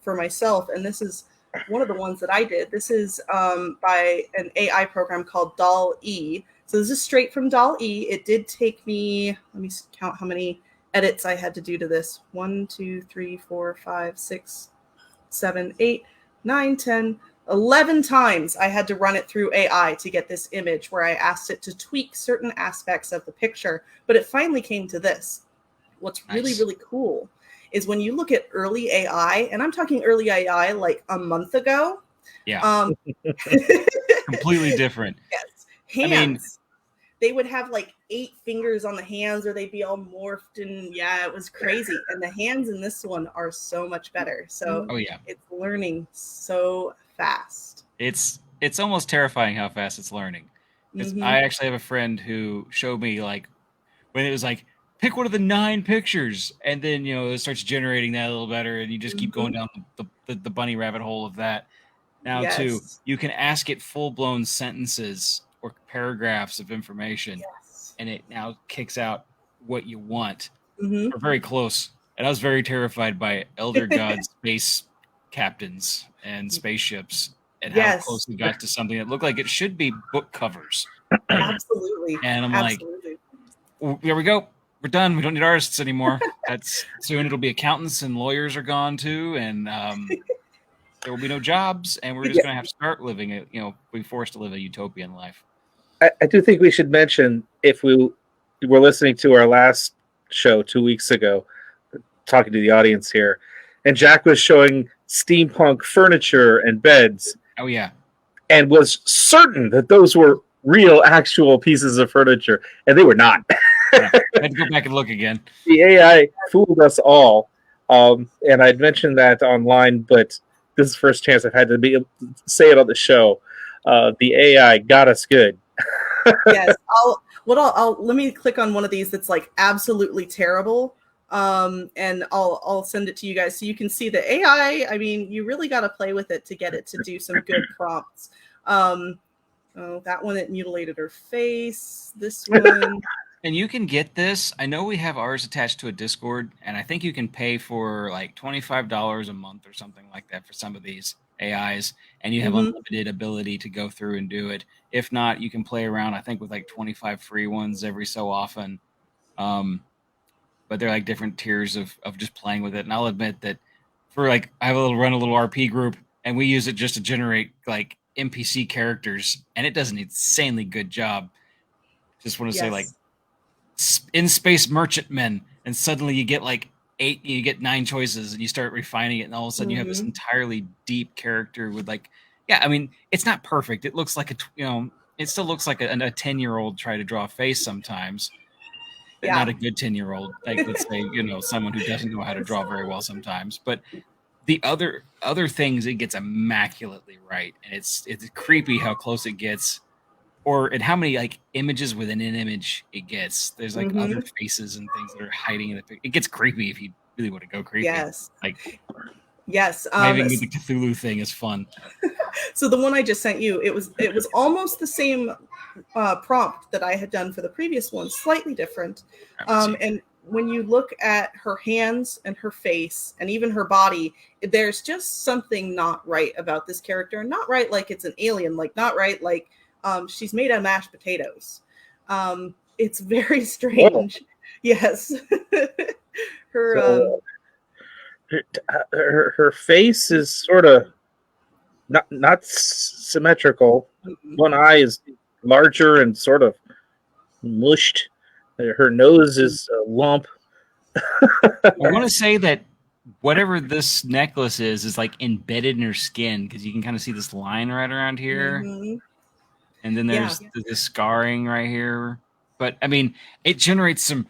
for myself. And this is one of the ones that I did. This is by an AI program called DALL-E. So this is straight from DALL-E. It did take me, let me count how many edits I had to do to this. 1, 2, 3, 4, 5, 6, 7, 8, 9, 10, 11 times I had to run it through AI to get this image where I asked it to tweak certain aspects of the picture, but it finally came to this. What's really, really cool is when you look at early AI, and I'm talking early AI like a month ago. Yeah. Completely different. Yes. Hands. They would have like 8 fingers on the hands, or they'd be all morphed, and yeah, it was crazy. And the hands in this one are so much better. So it's learning so fast. It's almost terrifying how fast it's learning. I actually have a friend who showed me like when it was like, pick one of the 9 pictures, and then it starts generating that a little better, and you just keep going down the bunny rabbit hole of that. Now too, you can ask it full-blown sentences or paragraphs of information, and it now kicks out what you want. We're very close, and I was very terrified by Elder God space captains and spaceships, and how close we got to something that looked like it should be book covers. Absolutely. And I'm like, there we go. We're done. We don't need artists anymore. That's soon. It'll be accountants and lawyers are gone too, and there will be no jobs, and we're just going to have to start living be forced to live a utopian life. I do think we should mention, if we were listening to our last show 2 weeks ago, talking to the audience here, and Jack was showing steampunk furniture and beds. Oh yeah, and was certain that those were real, actual pieces of furniture, and they were not. I had to go back and look again. The AI fooled us all, and I'd mentioned that online, but this is the first chance I've had to be able to say it on the show. The AI got us good. Yes, let me click on one of these that's like absolutely terrible, and I'll send it to you guys so you can see the AI. I mean, you really got to play with it to get it to do some good prompts. That one that mutilated her face. This one. And you can get this. I know we have ours attached to a Discord, and I think you can pay for like $25 a month or something like that for some of these AIs, and you have Mhm. unlimited ability to go through and do it. If not, you can play around, I think, with like 25 free ones every so often. But they're like different tiers of just playing with it. And I'll admit that for like I have a little RP group, and we use it just to generate like NPC characters, and it does an insanely good job. Just want to say like Yes. in space merchantmen, and suddenly you get like 8, you get 9 choices, and you start refining it, and all of a sudden you have this Mhm. entirely deep character with like, yeah, I mean, it's not perfect. It looks like it still looks like a 10-year-old try to draw a face sometimes, but not Yeah. a good 10-year-old. Like, let's say, someone who doesn't know how to draw very well sometimes. But the other things, it gets immaculately right, and it's creepy how close it gets, or and how many like images within an image it gets. There's like other Mhm. faces and things that are hiding in the picture. It gets creepy if you really want to go creepy. Yes. Like Yes. diving with the Cthulhu thing is fun. So the one I just sent you, it was almost the same prompt that I had done for the previous one, slightly different. And when you look at her hands and her face and even her body, there's just something not right about this character. Not right like it's an alien, like not right like she's made of mashed potatoes. It's very Whoa. strange. Yes. her So her face is sort of not symmetrical. One eye is larger and sort of mushed. Her nose is a lump. I want to say that whatever this necklace is like embedded in her skin, because you can kind of see this line right around here. Mhm. And then there's the scarring right here. But I mean, it generates some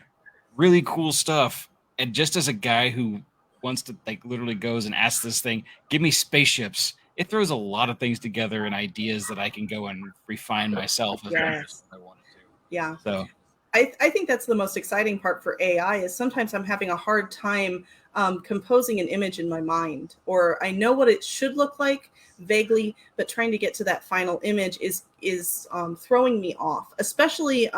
really cool stuff. And just as a guy who wants to like literally goes and asks this thing, give me spaceships, it throws a lot of things together and ideas that I can go and refine myself as much as I wanted to. Yeah. So I think that's the most exciting part for AI is sometimes I'm having a hard time composing an image in my mind, or I know what it should look like vaguely, but trying to get to that final image is throwing me off, especially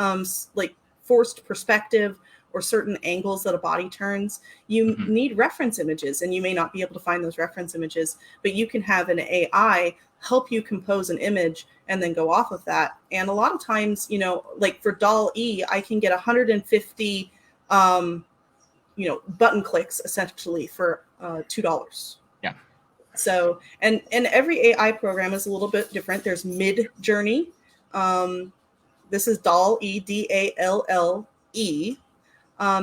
like forced perspective or certain angles that a body turns. You need reference images, and you may not be able to find those reference images, but you can have an AI help you compose an image and then go off of that. And a lot of times, like for DALL-E, I can get 150, button clicks essentially for $2. yeah. So, and every AI program is a little bit different. There's Mid Journey. This is DALL-E, DALLE.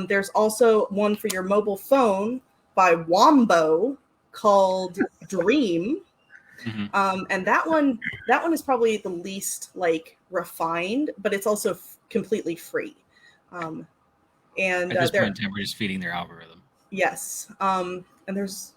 There's also one for your mobile phone by Wombo called Dream. And that one is probably the least like refined, but it's also completely free. And at this point in time, we're just feeding their algorithm. Yes. And there's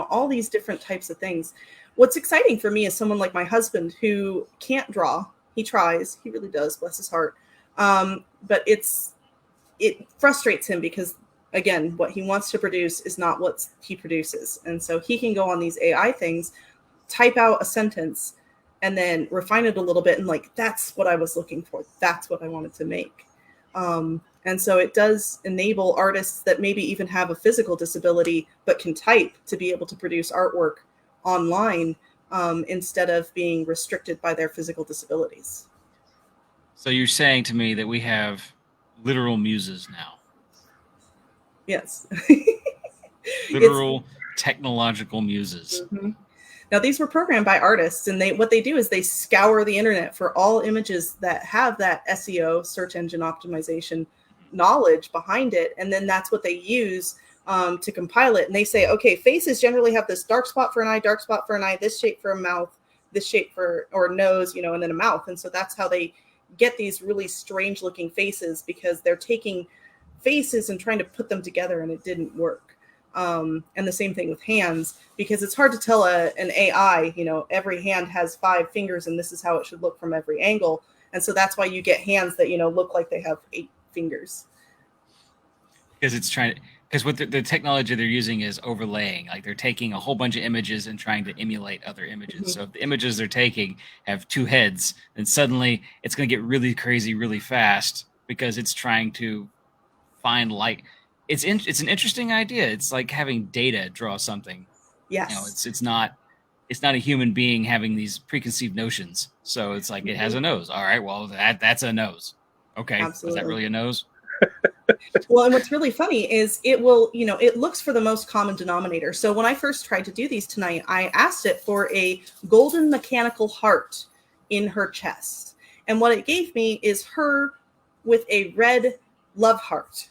all these different types of things. What's exciting for me is someone like my husband who can't draw. He tries, he really does, bless his heart. But it frustrates him because, again, what he wants to produce is not what he produces. And so he can go on these AI things, type out a sentence, and then refine it a little bit, and like, that's what I was looking for. That's what I wanted to make. And so it does enable artists that maybe even have a physical disability but can type to be able to produce artwork online instead of being restricted by their physical disabilities. So you're saying to me that we have literal muses now? Yes. Literal technological muses. Mm-hmm. Now, these were programmed by artists, and what they do is they scour the internet for all images that have that SEO, search engine optimization knowledge behind it, and then that's what they use to compile it. And they say, okay, faces generally have this dark spot for an eye, dark spot for an eye, this shape for a mouth, this shape for or nose, and then a mouth. And so that's how they get these really strange looking faces, because they're taking faces and trying to put them together, and it didn't work. And the same thing with hands, because it's hard to tell an AI, every hand has 5 fingers and this is how it should look from every angle. And so that's why you get hands that, look like they have 8 fingers. Because what the technology they're using is overlaying. Like they're taking a whole bunch of images and trying to emulate other images. Mm-hmm. So if the images they're taking have 2 heads, then suddenly it's going to get really crazy really fast. because it's trying to find like it's an interesting idea. It's like having data draw something. Yes. You know, it's not a human being having these preconceived notions. So it's like it has a nose. All right, well that's a nose. Okay, Absolutely. was that really a nose? Well, and what's really funny is it will, it looks for the most common denominator. So when I first tried to do these tonight, I asked it for a golden mechanical heart in her chest. And what it gave me is her with a red love heart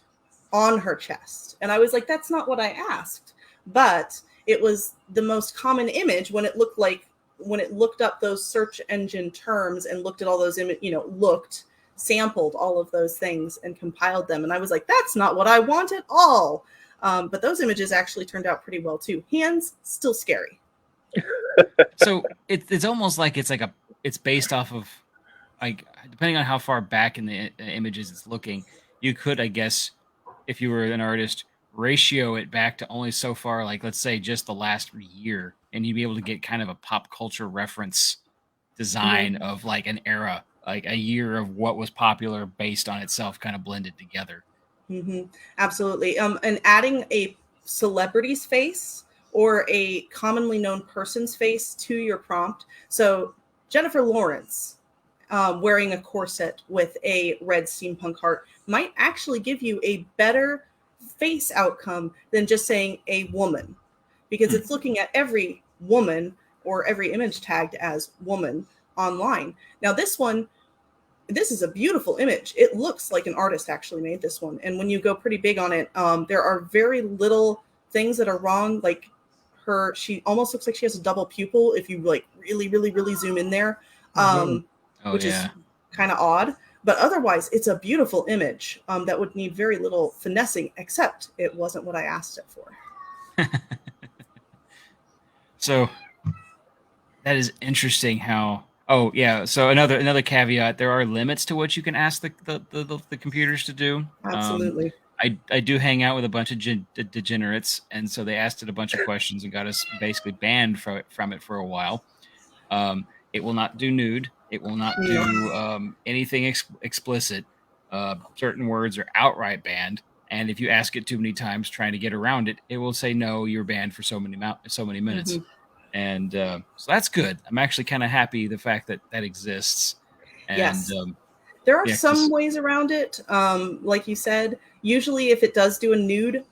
on her chest. And I was like, that's not what I asked. But it was the most common image when it looked up those search engine terms and looked at all those sampled all of those things and compiled them. And I was like, that's not what I want at all. But those images actually turned out pretty well too. Hands, still scary. So it's almost like it's based off of, like, depending on how far back in the images it's looking, you could, I guess, if you were an artist, ratio it back to only so far, like let's say just the last year, and you'd be able to get kind of a pop culture reference design of like an era, like a year of what was popular based on itself kind of blended together. Mm-hmm. Absolutely. And adding a celebrity's face or a commonly known person's face to your prompt. So Jennifer Lawrence wearing a corset with a red steampunk heart might actually give you a better face outcome than just saying a woman, because it's looking at every woman or every image tagged as woman online. Now this is a beautiful image. It looks like an artist actually made this one. And when you go pretty big on it, there are very little things that are wrong. Like she almost looks like she has a double pupil if you like really, really, really zoom in there, which is kind of odd. But otherwise, it's a beautiful image that would need very little finessing, except it wasn't what I asked it for. So that is interesting how... Oh yeah. So another caveat: there are limits to what you can ask the computers to do. Absolutely. I do hang out with a bunch of degenerates, and so they asked it a bunch of questions and got us basically banned from it for a while. It will not do nude. It will not do anything explicit. Certain words are outright banned, and if you ask it too many times trying to get around it, it will say no, you're banned for so many minutes. Mm-hmm. And so that's good. I'm actually kind of happy the fact that exists. And, yes. There are some ways around it. Like you said, usually if it does do a nude,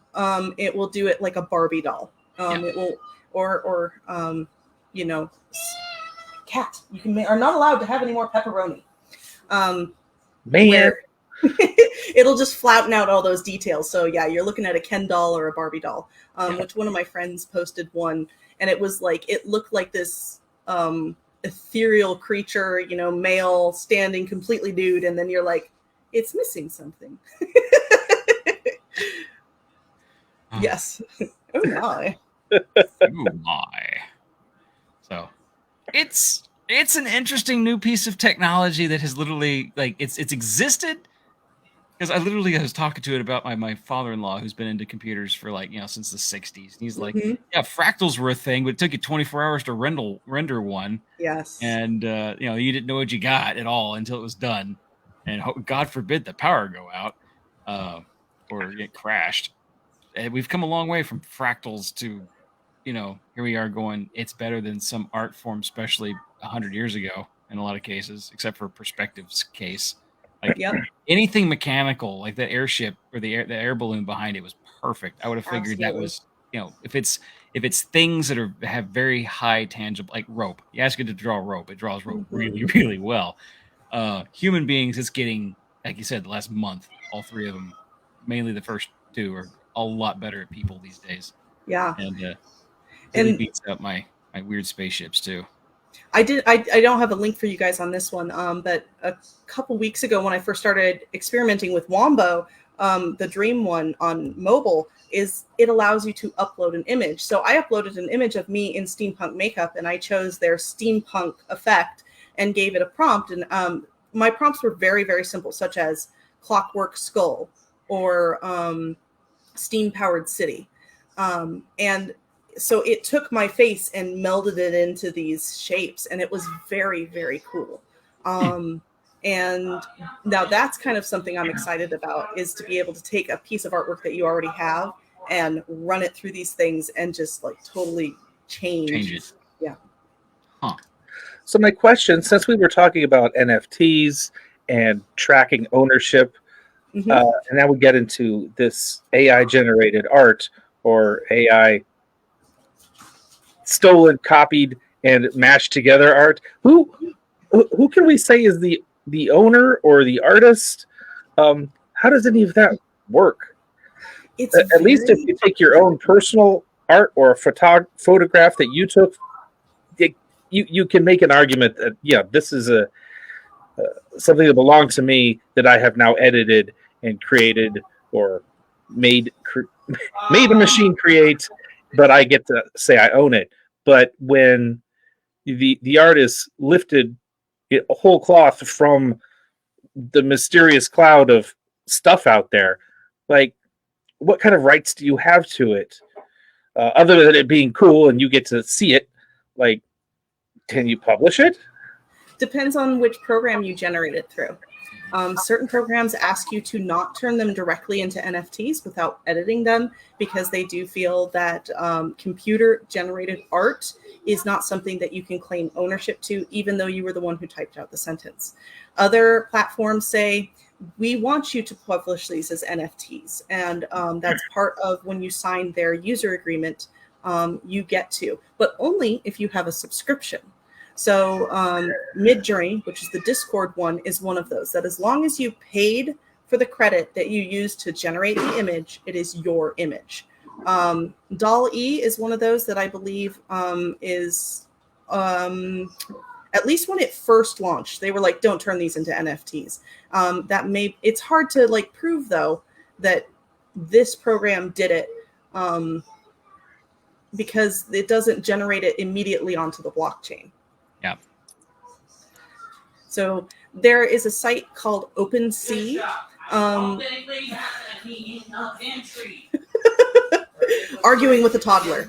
it will do it like a Barbie doll. It will, or cat. You are not allowed to have any more pepperoni. Man. It'll just flatten out all those details. So yeah, you're looking at a Ken doll or a Barbie doll, which one of my friends posted one. And it was like, it looked like this ethereal creature, male standing completely nude. And then you're like, it's missing something. Yes. Oh my. Oh my. So it's an interesting new piece of technology that has literally, like, it's existed. Because I was talking to it about my father-in-law, who's been into computers for since the 60s. And he's like, yeah, fractals were a thing, but it took you 24 hours to render one. Yes. And, you didn't know what you got at all until it was done. And God forbid the power go out or get crashed. And we've come a long way from fractals to, here we are going, it's better than some art form, especially 100 years ago in a lot of cases, except for Perspective's case. Like anything mechanical, like that airship or the air balloon behind it was perfect. I would have figured that was, if it's things that have very high tangible, like rope. You ask it to draw rope, it draws rope really, really well. Human beings, it's getting, like you said, the last month, all three of them, mainly the first two, are a lot better at people these days. Yeah, and really beats up my weird spaceships too. I don't have a link for you guys on this one, but a couple weeks ago when I first started experimenting with Wombo, the Dream one on mobile, it allows you to upload an image. So I uploaded an image of me in steampunk makeup, and I chose their steampunk effect and gave it a prompt. And my prompts were very, very simple, such as clockwork skull or steam-powered city. And so it took my face and melded it into these shapes, and it was very, very cool. And now that's kind of something I'm excited about, is to be able to take a piece of artwork that you already have and run it through these things and just like totally change it. Yeah. Huh. So my question, since we were talking about NFTs and tracking ownership, Mhm. and now we get into this AI generated art or AI stolen, copied, and mashed together art. Who can we say is the owner or the artist? How does any of that work? It's At least if you take your own personal art or a photograph that you took, you can make an argument that this is a something that belonged to me that I have now edited and created or made the machine create, but I get to say I own it. But when the art is lifted a whole cloth from the mysterious cloud of stuff out there, like, what kind of rights do you have to it, other than it being cool and you get to see it? Like, can you publish it? Depends on which program you generate it through. Certain programs ask you to not turn them directly into NFTs without editing them, because they do feel that computer-generated art is not something that you can claim ownership to, even though you were the one who typed out the sentence. Other platforms say, we want you to publish these as NFTs, and that's part of when you sign their user agreement, you get to, but only if you have a subscription. So Midjourney, which is the Discord one, is one of those, that as long as you paid for the credit that you use to generate the image, it is your image. DALL-E is one of those that I believe is, at least when it first launched, they were like, don't turn these into NFTs. It's hard to like prove though that this program did it, because it doesn't generate it immediately onto the blockchain. Yeah. So there is a site called OpenSea. Arguing with a toddler.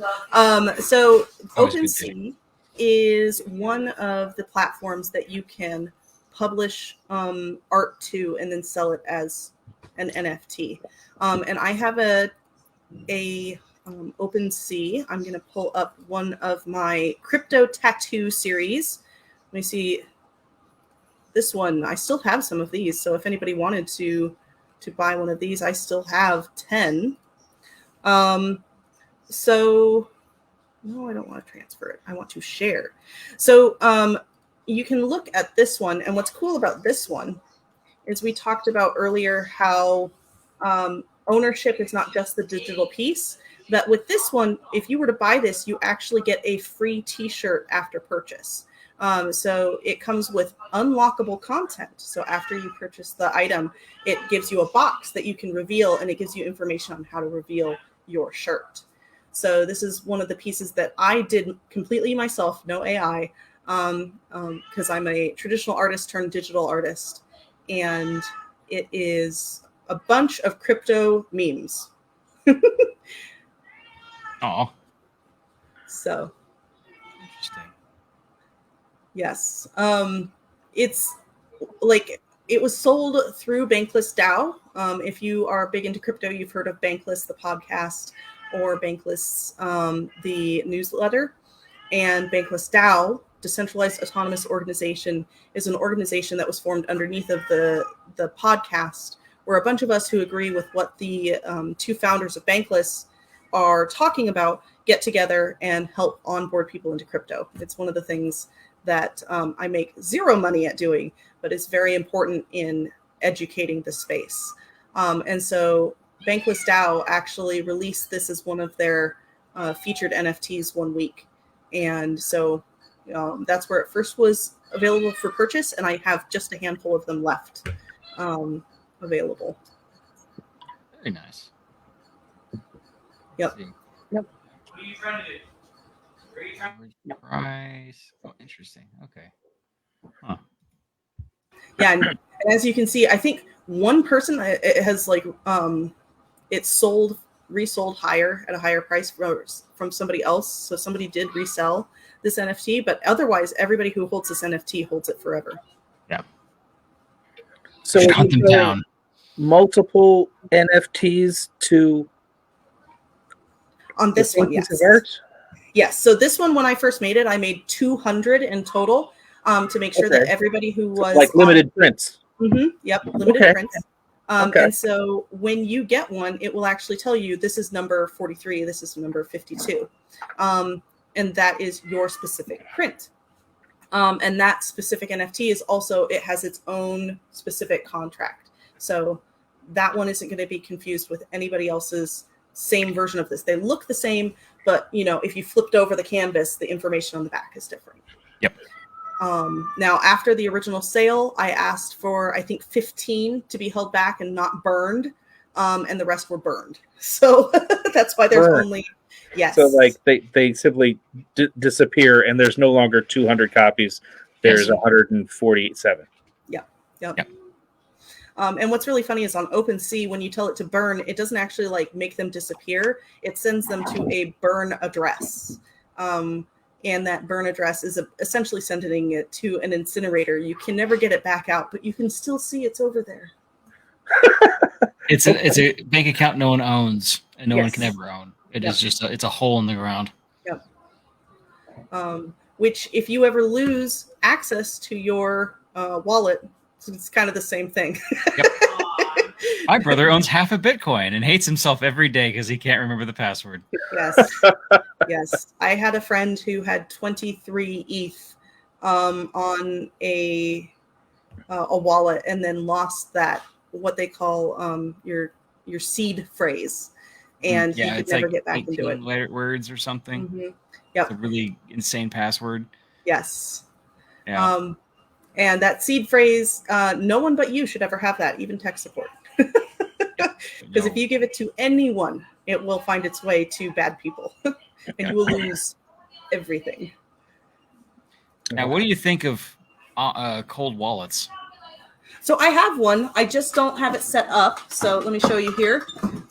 So OpenSea is one of the platforms that you can publish art to and then sell it as an NFT. And I have a OpenSea. I'm going to pull up one of my crypto tattoo series. Let me see. This one, I still have some of these. So if anybody wanted to buy one of these, I still have 10. So no, I don't want to transfer it. I want to share. So you can look at this one. And what's cool about this one is we talked about earlier how ownership is not just the digital piece. But with this one, if you were to buy this, you actually get a free t-shirt after purchase. So it comes with unlockable content. So after you purchase the item, it gives you a box that you can reveal, and it gives you information on how to reveal your shirt. So this is one of the pieces that I did completely myself, no AI, because I'm a traditional artist turned digital artist. And it is a bunch of crypto memes. Oh, So interesting. yes, it's like it was sold through Bankless DAO. If you are big into crypto, you've heard of Bankless, the podcast, or Bankless, the newsletter. And Bankless DAO, Decentralized Autonomous Organization, is an organization that was formed underneath of the podcast, where a bunch of us who agree with what the two founders of Bankless are talking about get together and help onboard people into crypto. It's one of the things that I make zero money at doing, but it's very important in educating the space. And so Bankless DAO actually released this as one of their featured NFTs one week. And so that's where it first was available for purchase, and I have just a handful of them left available. Very nice. Yep. What are you trying to do? Where are you trying to Price. Oh, interesting. Okay. Huh. Yeah, and as you can see, I think one person it has like it's resold higher at a higher price from somebody else. So somebody did resell this NFT, but otherwise everybody who holds this NFT holds it forever. Yeah. So Should are hunt you them selling down. multiple NFTs to On the this same one, piece yes. of art? Yes. So this one, when I first made it, I made 200 in total to make sure that Okay. everybody who was Like limited prints. Yep, limited Okay. prints. Okay. And so when you get one, it will actually tell you this is number 43, this is number 52. And that is your specific print. And that specific NFT is also, it has its own specific contract. So that one isn't going to be confused with anybody else's same version of this. They look the same, but if you flipped over the canvas, the information on the back is different. Yep. Now, after the original sale, I asked for, I think, 15 to be held back and not burned, and the rest were burned. So that's why there's Burned. only, yes. So like they simply disappear, and there's no longer 200 copies. There's Yes. 147. Yep. Yep. And what's really funny is on OpenSea, when you tell it to burn, it doesn't actually like make them disappear. It sends them to a burn address. And that burn address is essentially sending it to an incinerator. You can never get it back out, but you can still see it's over there. It's a bank account no one owns and no one can Yes. ever own. It Yep. is just it's a hole in the ground. Yep. Which, if you ever lose access to your wallet, it's kind of the same thing. My brother owns half a Bitcoin and hates himself every day because he can't remember the password. Yes. Yes. I had a friend who had 23 ETH on a wallet, and then lost that, what they call your seed phrase, and he could it's never like get back into it. 18 words or something. Mhm. It's a really insane password. Yes. Yeah. And that seed phrase, no one but you should ever have that, even tech support. Because if you give it to anyone, it will find its way to bad people, and you will lose everything. Now, what do you think of cold wallets? So I have one. I just don't have it set up. So let me show you here.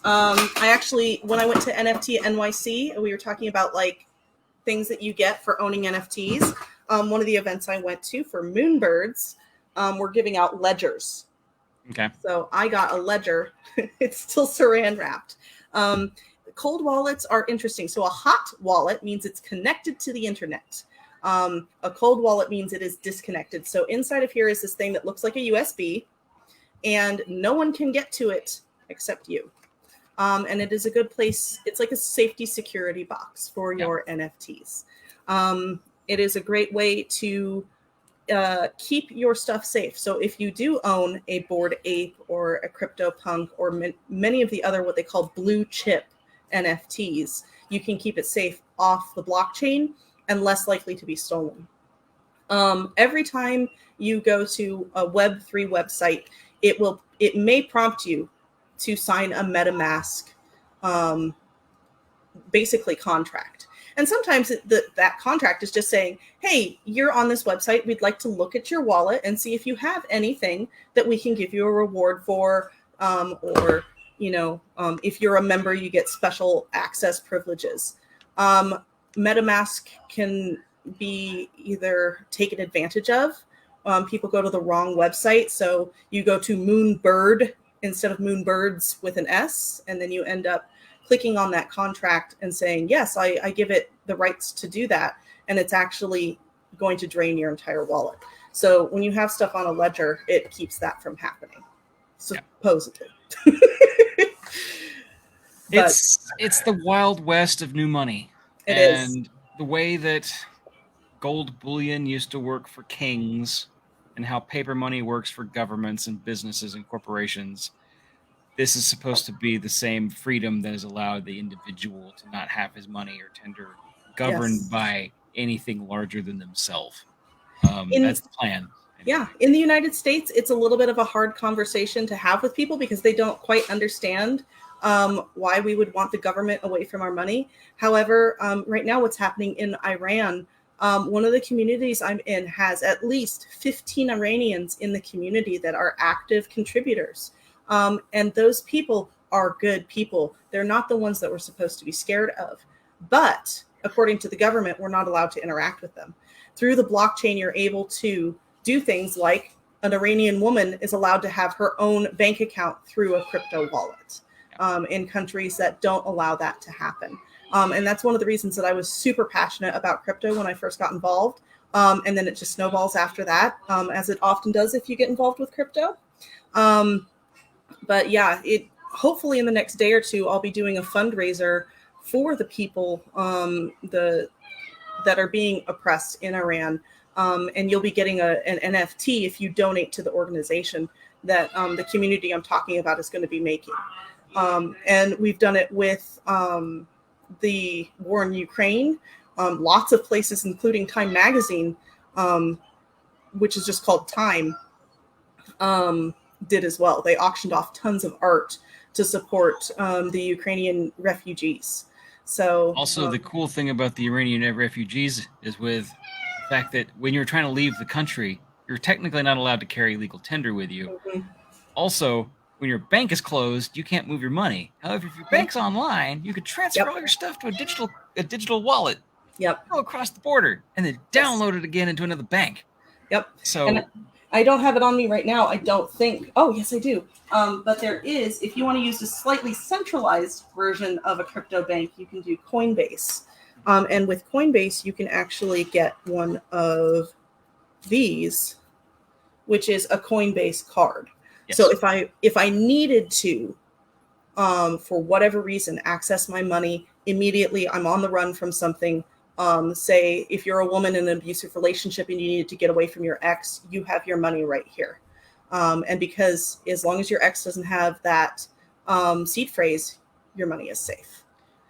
I actually, when I went to NFT NYC, we were talking about like things that you get for owning NFTs. One of the events I went to for Moonbirds, we're giving out ledgers. Okay. So I got a ledger. It's still saran wrapped. Cold wallets are interesting. So a hot wallet means it's connected to the internet. A cold wallet means it is disconnected. So inside of here is this thing that looks like a USB, and no one can get to it except you. And it is a good place. It's like a safety security box for your NFTs. It is a great way to keep your stuff safe. So if you do own a Bored Ape or a CryptoPunk or many of the other what they call blue chip NFTs, you can keep it safe off the blockchain and less likely to be stolen. Every time you go to a Web3 website, it may prompt you to sign a MetaMask basically contract. And sometimes that contract is just saying, hey, you're on this website. We'd like to look at your wallet and see if you have anything that we can give you a reward for, or if you're a member, you get special access privileges. MetaMask can be either taken advantage of. People go to the wrong website. So you go to Moonbird instead of Moonbirds with an S, and then you end up clicking on that contract and saying, yes, I give it the rights to do that. And it's actually going to drain your entire wallet. So when you have stuff on a ledger, it keeps that from happening, supposedly. It's the Wild West of new money. It is. And the way that gold bullion used to work for kings and how paper money works for governments and businesses and corporations, this is supposed to be the same freedom that has allowed the individual to not have his money or tender governed by anything larger than themselves. That's the plan. Yeah. In the United States, it's a little bit of a hard conversation to have with people because they don't quite understand why we would want the government away from our money. However, right now what's happening in Iran, one of the communities I'm in has at least 15 Iranians in the community that are active contributors. And those people are good people. They're not the ones that we're supposed to be scared of. But according to the government, we're not allowed to interact with them. Through the blockchain, you're able to do things like an Iranian woman is allowed to have her own bank account through a crypto wallet in countries that don't allow that to happen. And that's one of the reasons that I was super passionate about crypto when I first got involved. And then it just snowballs after that, as it often does if you get involved with crypto. But yeah, hopefully in the next day or two, I'll be doing a fundraiser for the people that are being oppressed in Iran. And you'll be getting an NFT if you donate to the organization that the community I'm talking about is going to be making. And we've done it with the war in Ukraine. Lots of places, including Time Magazine, which is just called Time, did as well. They auctioned off tons of art to support the Ukrainian refugees. So also, the cool thing about the Iranian refugees is with the fact that when you're trying to leave the country, you're technically not allowed to carry legal tender with you. Also, when your bank is closed, you can't move your money. However, if your bank's online, you could transfer all your stuff to a digital wallet. Go across the border and then download it again into another bank. So and I don't have it on me right now. I don't think. Oh, yes, I do. But there is, if you want to use a slightly centralized version of a crypto bank, you can do Coinbase. And with Coinbase, you can actually get one of these, which is a Coinbase card. So if I needed to, for whatever reason, access my money immediately, I'm on the run from something. Say if you're a woman in an abusive relationship and you needed to get away from your ex, you have your money right here. And because as long as your ex doesn't have that seed phrase, your money is safe.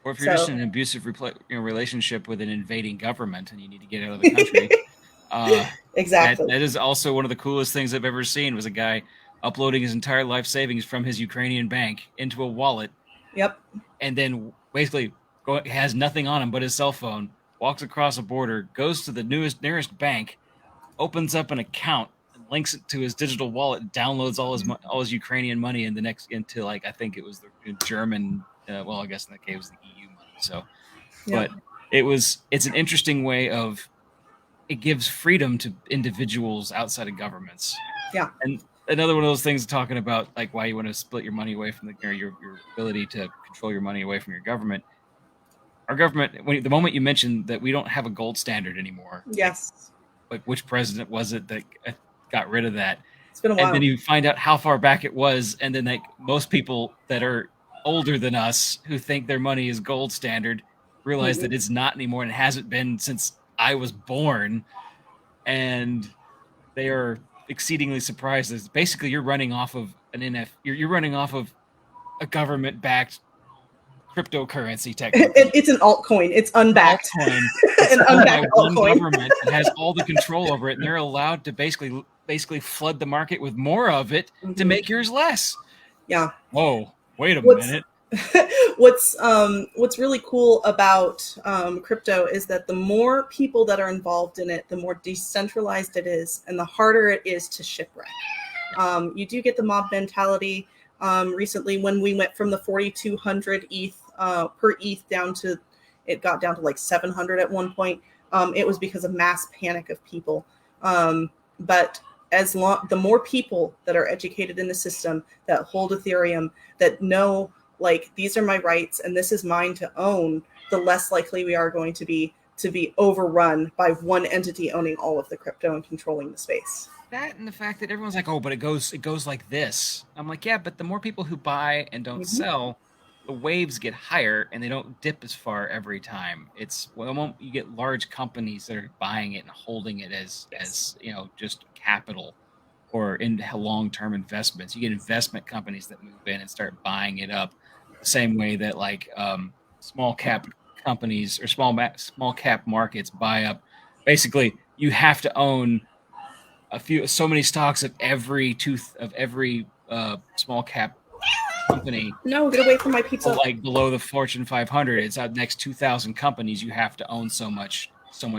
Or if you're just in an abusive relationship with an invading government and you need to get out of the country. Exactly. That is also one of the coolest things I've ever seen, was a guy uploading his entire life savings from his Ukrainian bank into a wallet. And then basically has nothing on him but his cell phone, walks across a border, goes to the nearest bank, opens up an account, and links it to his digital wallet, downloads all his Ukrainian money into I think it was the German, well, I guess in that case it was the EU money. So, but it's an interesting way of, it gives freedom to individuals outside of governments. And another one of those things talking about like why you want to split your money away from your ability to control your money away from your government. Our government, the moment you mentioned that we don't have a gold standard anymore. Like which president was it that got rid of that? It's been a while. And then you find out how far back it was. And then most people that are older than us who think their money is gold standard realize that it's not anymore, and it hasn't been since I was born. And they are exceedingly surprised. As basically you're running off of you're running off of a government-backed cryptocurrency technically. It's an altcoin. It's unbacked. It's an unbacked altcoin. One government that has all the control over it, and they're allowed to basically flood the market with more of it to make yours less. Whoa, wait a minute. What's really cool about crypto is that the more people that are involved in it, the more decentralized it is, and the harder it is to shipwreck. You do get the mob mentality. Recently, when we went from the 4,200 ETH per ETH it got down to like 700 at one point. It was because of mass panic of people. But the more people that are educated in the system, that hold Ethereum, that know like these are my rights and this is mine to own, the less likely we are going to be overrun by one entity owning all of the crypto and controlling the space. That and the fact that everyone's like, oh, but it goes like this. I'm like, yeah, but the more people who buy and don't sell, the waves get higher and they don't dip as far every time. It's you get large companies that are buying it and holding it as just capital or in long-term investments. You get investment companies that move in and start buying it up the same way that like small cap companies or small cap markets buy up. Basically, you have to own so many stocks of every small cap company. No, get away from my pizza. Like below the Fortune 500, it's out next 2,000 companies. You have to own so much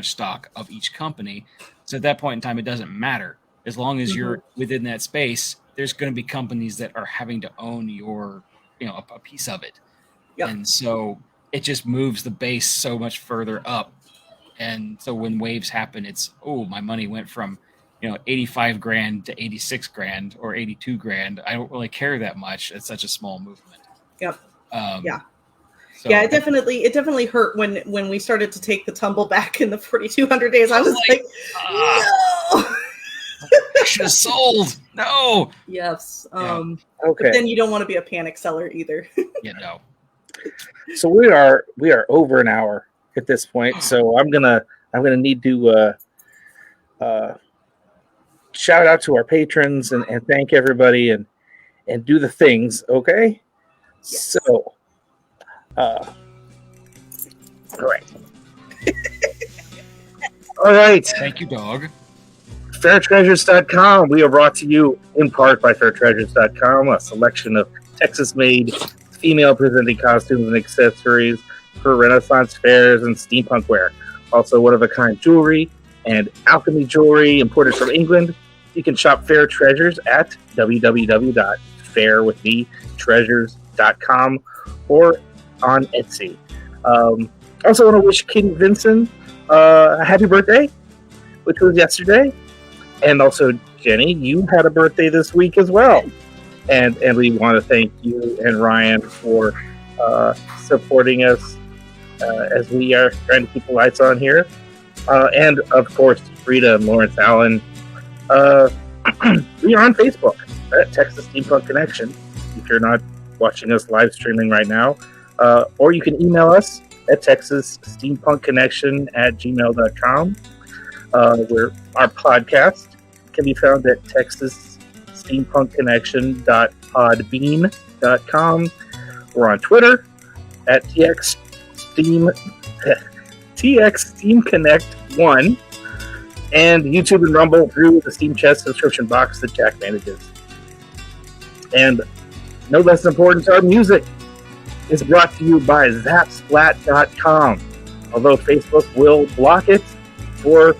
stock of each company. So at that point in time, it doesn't matter as long as you're within that space. There's going to be companies that are having to own a piece of it, and so it just moves the base so much further up. And so when waves happen, it's my money went from $85 grand to $86 grand or $82 grand. I don't really care that much. It's such a small movement. Yep. Yeah. So yeah, it definitely hurt when we started to take the tumble back in the 4,200 days. I was like, no. I should have sold. No. Yes. Okay. But then you don't want to be a panic seller either. Yeah, no. So we are over an hour at this point. So I'm gonna need to shout out to our patrons and thank everybody and do the things. Okay. Yes. So. All right. All right. Thank you, dog. FairTreasures.com. We are brought to you in part by FairTreasures.com, a selection of Texas-made female-presenting costumes and accessories for Renaissance fairs and steampunk wear. Also, one-of-a-kind jewelry and alchemy jewelry imported from England. You can shop Fair Treasures at www.fairwiththetreasures.com or on Etsy. Also want to wish Kitty Vincent a happy birthday, which was yesterday. And also, Jenny, you had a birthday this week as well. And we want to thank you and Ryan for supporting us as we are trying to keep the lights on here. And, of course, Rita and Lawrence Allen. We are on Facebook at Texas Steampunk Connection, if you're not watching us live streaming right now. Or you can email us at texassteampunkconnection@gmail.com. Where our podcast can be found at texassteampunkconnection.podbean.com. We're on Twitter at TXSteamConnect1 and YouTube and Rumble through the Steam Chest subscription box that Jack manages. And no less important, our music is brought to you by Zapsplat.com. Although Facebook will block it for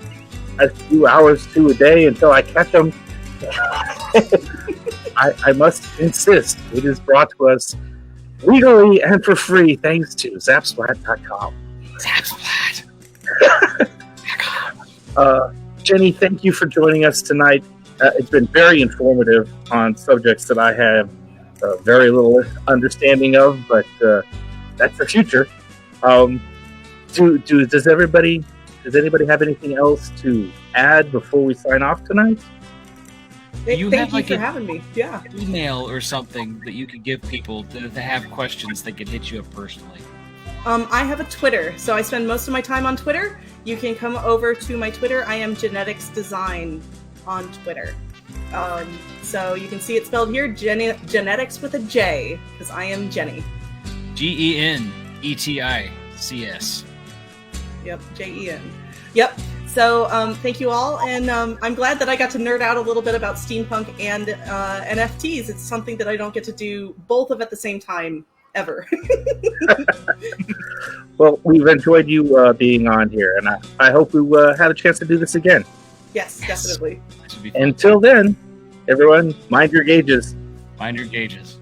a few hours to a day until I catch them, I must insist it is brought to us legally and for free thanks to Zapsplat.com. Zapsplat. Jenny, thank you for joining us tonight. It's been very informative on subjects that I have very little understanding of, but that's the future. Does anybody have anything else to add before we sign off tonight? Thank you have, for having me. Yeah. Email or something that you could give people that have questions that could hit you up personally. I have a Twitter, so I spend most of my time on Twitter. You can come over to my Twitter. I am Genetics Design on Twitter. So you can see it spelled here, Genetics with a J, because I am Jenny. GENETICS. Yep, JEN. Yep. So thank you all, and I'm glad that I got to nerd out a little bit about steampunk and NFTs. It's something that I don't get to do both of at the same time ever. Well, we've enjoyed you being on here, and I hope we have a chance to do this again. Yes, definitely. This would be fun. Until then, everyone, mind your gauges. Mind your gauges.